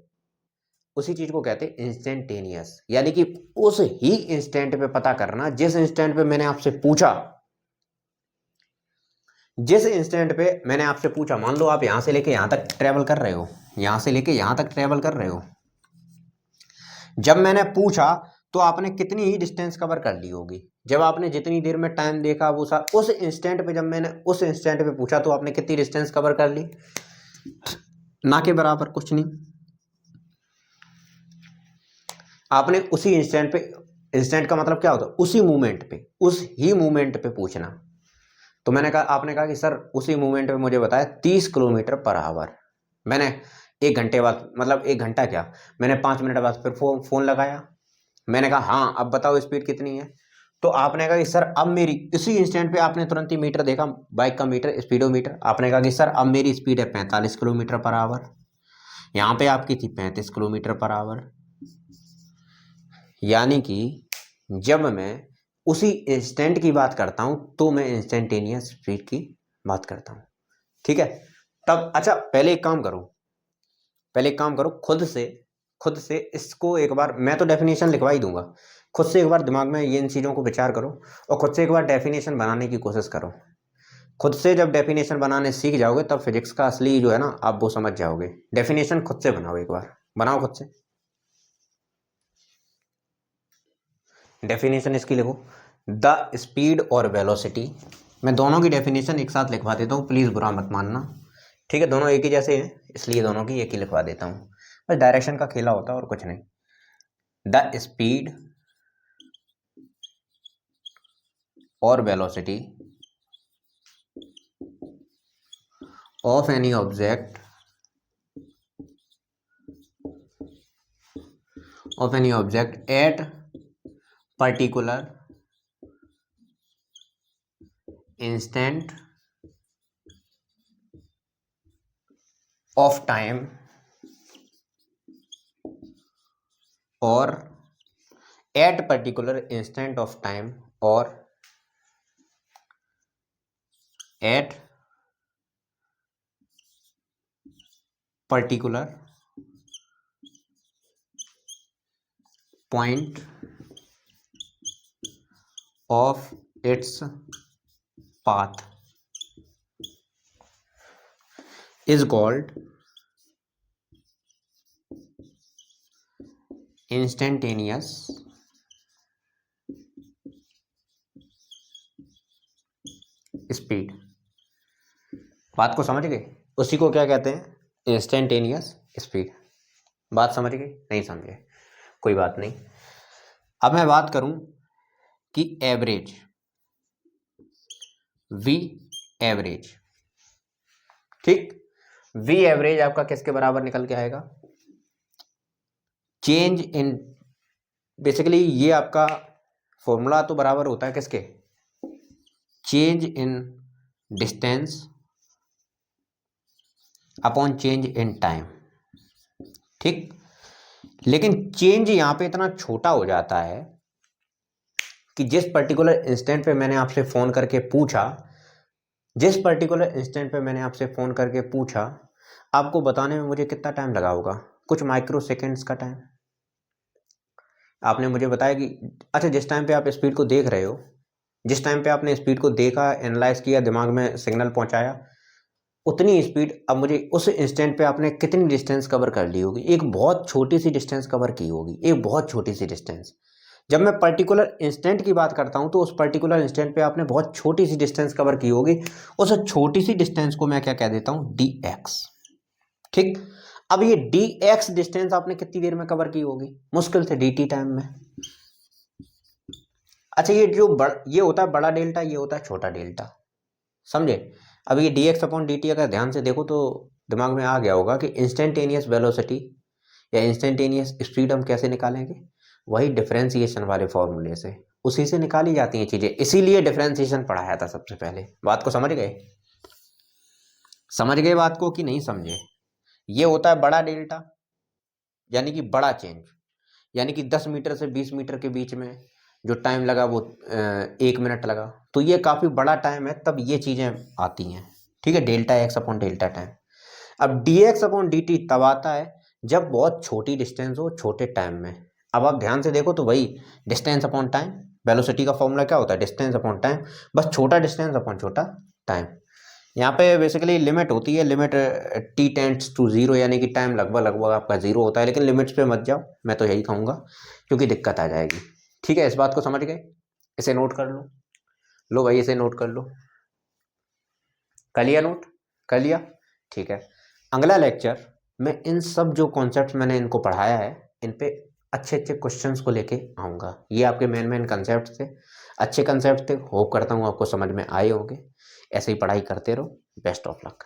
Speaker 1: उसी चीज को कहते हैं इंस्टेंटेनियस, यानी कि उस ही इंस्टेंट पे पता करना जिस इंस्टेंट पे मैंने आपसे पूछा, जिस इंस्टेंट पे मैंने आपसे पूछा। मान लो आप यहां से लेके यहां तक ट्रेवल कर रहे हो, यहां से लेके यहां तक ट्रेवल कर रहे हो, जब मैंने पूछा तो आपने कितनी ही डिस्टेंस कवर कर ली होगी। जब आपने जितनी देर में टाइम देखा वो उस इंस्टेंट पे, जब मैंने उस इंस्टेंट पे पूछा तो आपने कितनी डिस्टेंस कवर कर ली? ना के बराबर, कुछ नहीं। आपने उसी इंस्टेंट पे, इंस्टेंट का मतलब क्या होता है? उसी मूवमेंट पे, उस ही मूवमेंट पे पूछना। तो मैंने कहा, आपने कहा कि सर उसी मूवमेंट पे मुझे बताया 30 किलोमीटर पर आवर। मैंने 1 घंटे बाद, मतलब 1 घंटा क्या, मैंने 5 मिनट बाद फिर फोन लगाया, मैंने कहा हाँ अब बताओ स्पीड कितनी है। तो आपने कहा कि सर अब मेरी, इसी इंस्टेंट पे आपने तुरंत ही मीटर देखा, बाइक का मीटर, स्पीडोमीटर। आपने कहा कि सर अब मेरी स्पीड है 45 किलोमीटर पर आवर। यहाँ पे आपकी थी 35 किलोमीटर पर आवर। यानी कि जब मैं उसी इंस्टेंट की बात करता हूँ तो मैं इंस्टेंटेनियस स्पीड की बात करता हूँ। ठीक है, तब अच्छा पहले एक काम करो, पहले एक काम करो, खुद से इसको एक बार, मैं तो डेफिनेशन लिखवा ही दूंगा, खुद से एक बार दिमाग में ये इन चीज़ों को विचार करो और खुद से एक बार डेफिनेशन बनाने की कोशिश करो। खुद से जब डेफिनेशन बनाने सीख जाओगे तब फिजिक्स का असली जो है ना आप वो समझ जाओगे। डेफिनेशन खुद से बनाओ, एक बार बनाओ खुद से डेफिनेशन इसकी लिखो, द स्पीड और वेलोसिटी। मैं दोनों की डेफिनेशन एक साथ लिखवा देता हूँ, प्लीज़ बुरा मत मानना। ठीक है, दोनों एक ही जैसे हैं इसलिए दोनों की एक ही लिखवा देता हूँ, बस डायरेक्शन का खेला होता है और कुछ नहीं। द स्पीड और velocity of any object, at particular instant of time और at particular instant of time और at particular point of its path is called instantaneous speed. बात को समझ गए? उसी को क्या कहते हैं? Instantaneous speed. बात समझ गए? नहीं समझे कोई बात नहीं। अब मैं बात करूं कि एवरेज, वी एवरेज, ठीक, वी एवरेज आपका किसके बराबर निकल के आएगा? चेंज इन, बेसिकली ये आपका फॉर्मूला तो बराबर होता है किसके? Change in distance upon change in time. ठीक, लेकिन चेंज यहां पे इतना छोटा हो जाता है कि जिस पर्टिकुलर इंस्टेंट पे मैंने आपसे फोन करके पूछा, जिस पर्टिकुलर इंस्टेंट पे मैंने आपसे फोन करके पूछा, आपको बताने में मुझे कितना टाइम लगा होगा? कुछ माइक्रो सेकेंड्स का टाइम। आपने मुझे बताया कि अच्छा जिस टाइम पे आप स्पीड को देख रहे हो, जिस टाइम पे आपने स्पीड को देखा, एनालाइज किया, दिमाग में सिग्नल पहुंचाया, उतनी स्पीड अब मुझे उस इंस्टेंट पे आपने कितनी डिस्टेंस कवर कर ली होगी, एक बहुत छोटी सी डिस्टेंस कवर की होगी, एक बहुत छोटी सी डिस्टेंस। जब मैं पर्टिकुलर इंस्टेंट की बात करता हूं तो उस पर्टिकुलर इंस्टेंट पे आपने बहुत छोटी सी डिस्टेंस कवर की होगी, उस छोटी सी डिस्टेंस को मैं क्या कह देता हूं, dx। ठीक, अब ये dx डिस्टेंस आपने कितनी देर में कवर की होगी, मुश्किल से dt टाइम में। अच्छा, ये जो ये होता है बड़ा डेल्टा, ये होता है छोटा डेल्टा, समझे। अब ये dx अपॉन dt अगर ध्यान से देखो तो दिमाग में आ गया होगा कि इंस्टेंटेनियस वेलोसिटी या इंस्टेंटेनियस स्पीड हम कैसे निकालेंगे, वही डिफरेंशिएशन वाले फॉर्मूले से, उसी से निकाली जाती हैं चीजें, इसीलिए डिफरेंशिएशन पढ़ाया था सबसे पहले। बात को समझ गए, समझ गए बात को कि नहीं समझे। ये होता है बड़ा डेल्टा, यानी कि बड़ा चेंज, यानी कि 10 मीटर से 20 मीटर के बीच में जो टाइम लगा वो 1 मिनट लगा, तो ये काफ़ी बड़ा टाइम है, तब ये चीज़ें आती हैं। ठीक है, delta X upon delta time. अब D X upon D T तब आता है जब बहुत छोटी डिस्टेंस हो छोटे टाइम में। अब आप ध्यान से देखो तो वही डिस्टेंस अपॉन टाइम, वेलोसिटी का फॉर्मूला क्या होता है, डिस्टेंस अपॉन टाइम, बस छोटा डिस्टेंस अपॉन छोटा टाइम। यहाँ पे बेसिकली लिमिट होती है, limit t tends to zero, यानी कि टाइम लगभग लगभग आपका जीरो होता है, लेकिन लिमिट्स पे मत जाओ, मैं तो यही कहूँगा, क्योंकि दिक्कत आ जाएगी। ठीक है, इस बात को समझ गए, इसे नोट कर लो, लो भाई इसे नोट कर लो, कर लिया नोट, कर लिया। ठीक है, अगला लेक्चर मैं इन सब जो कॉन्सेप्ट मैंने इनको पढ़ाया है, इन पे अच्छे अच्छे क्वेश्चंस को लेके आऊँगा। ये आपके मेन कंसेप्ट थे, अच्छे कंसेप्ट थे, होप करता हूँ आपको समझ में आए होंगे। ऐसे ही पढ़ाई करते रहो, बेस्ट ऑफ लक।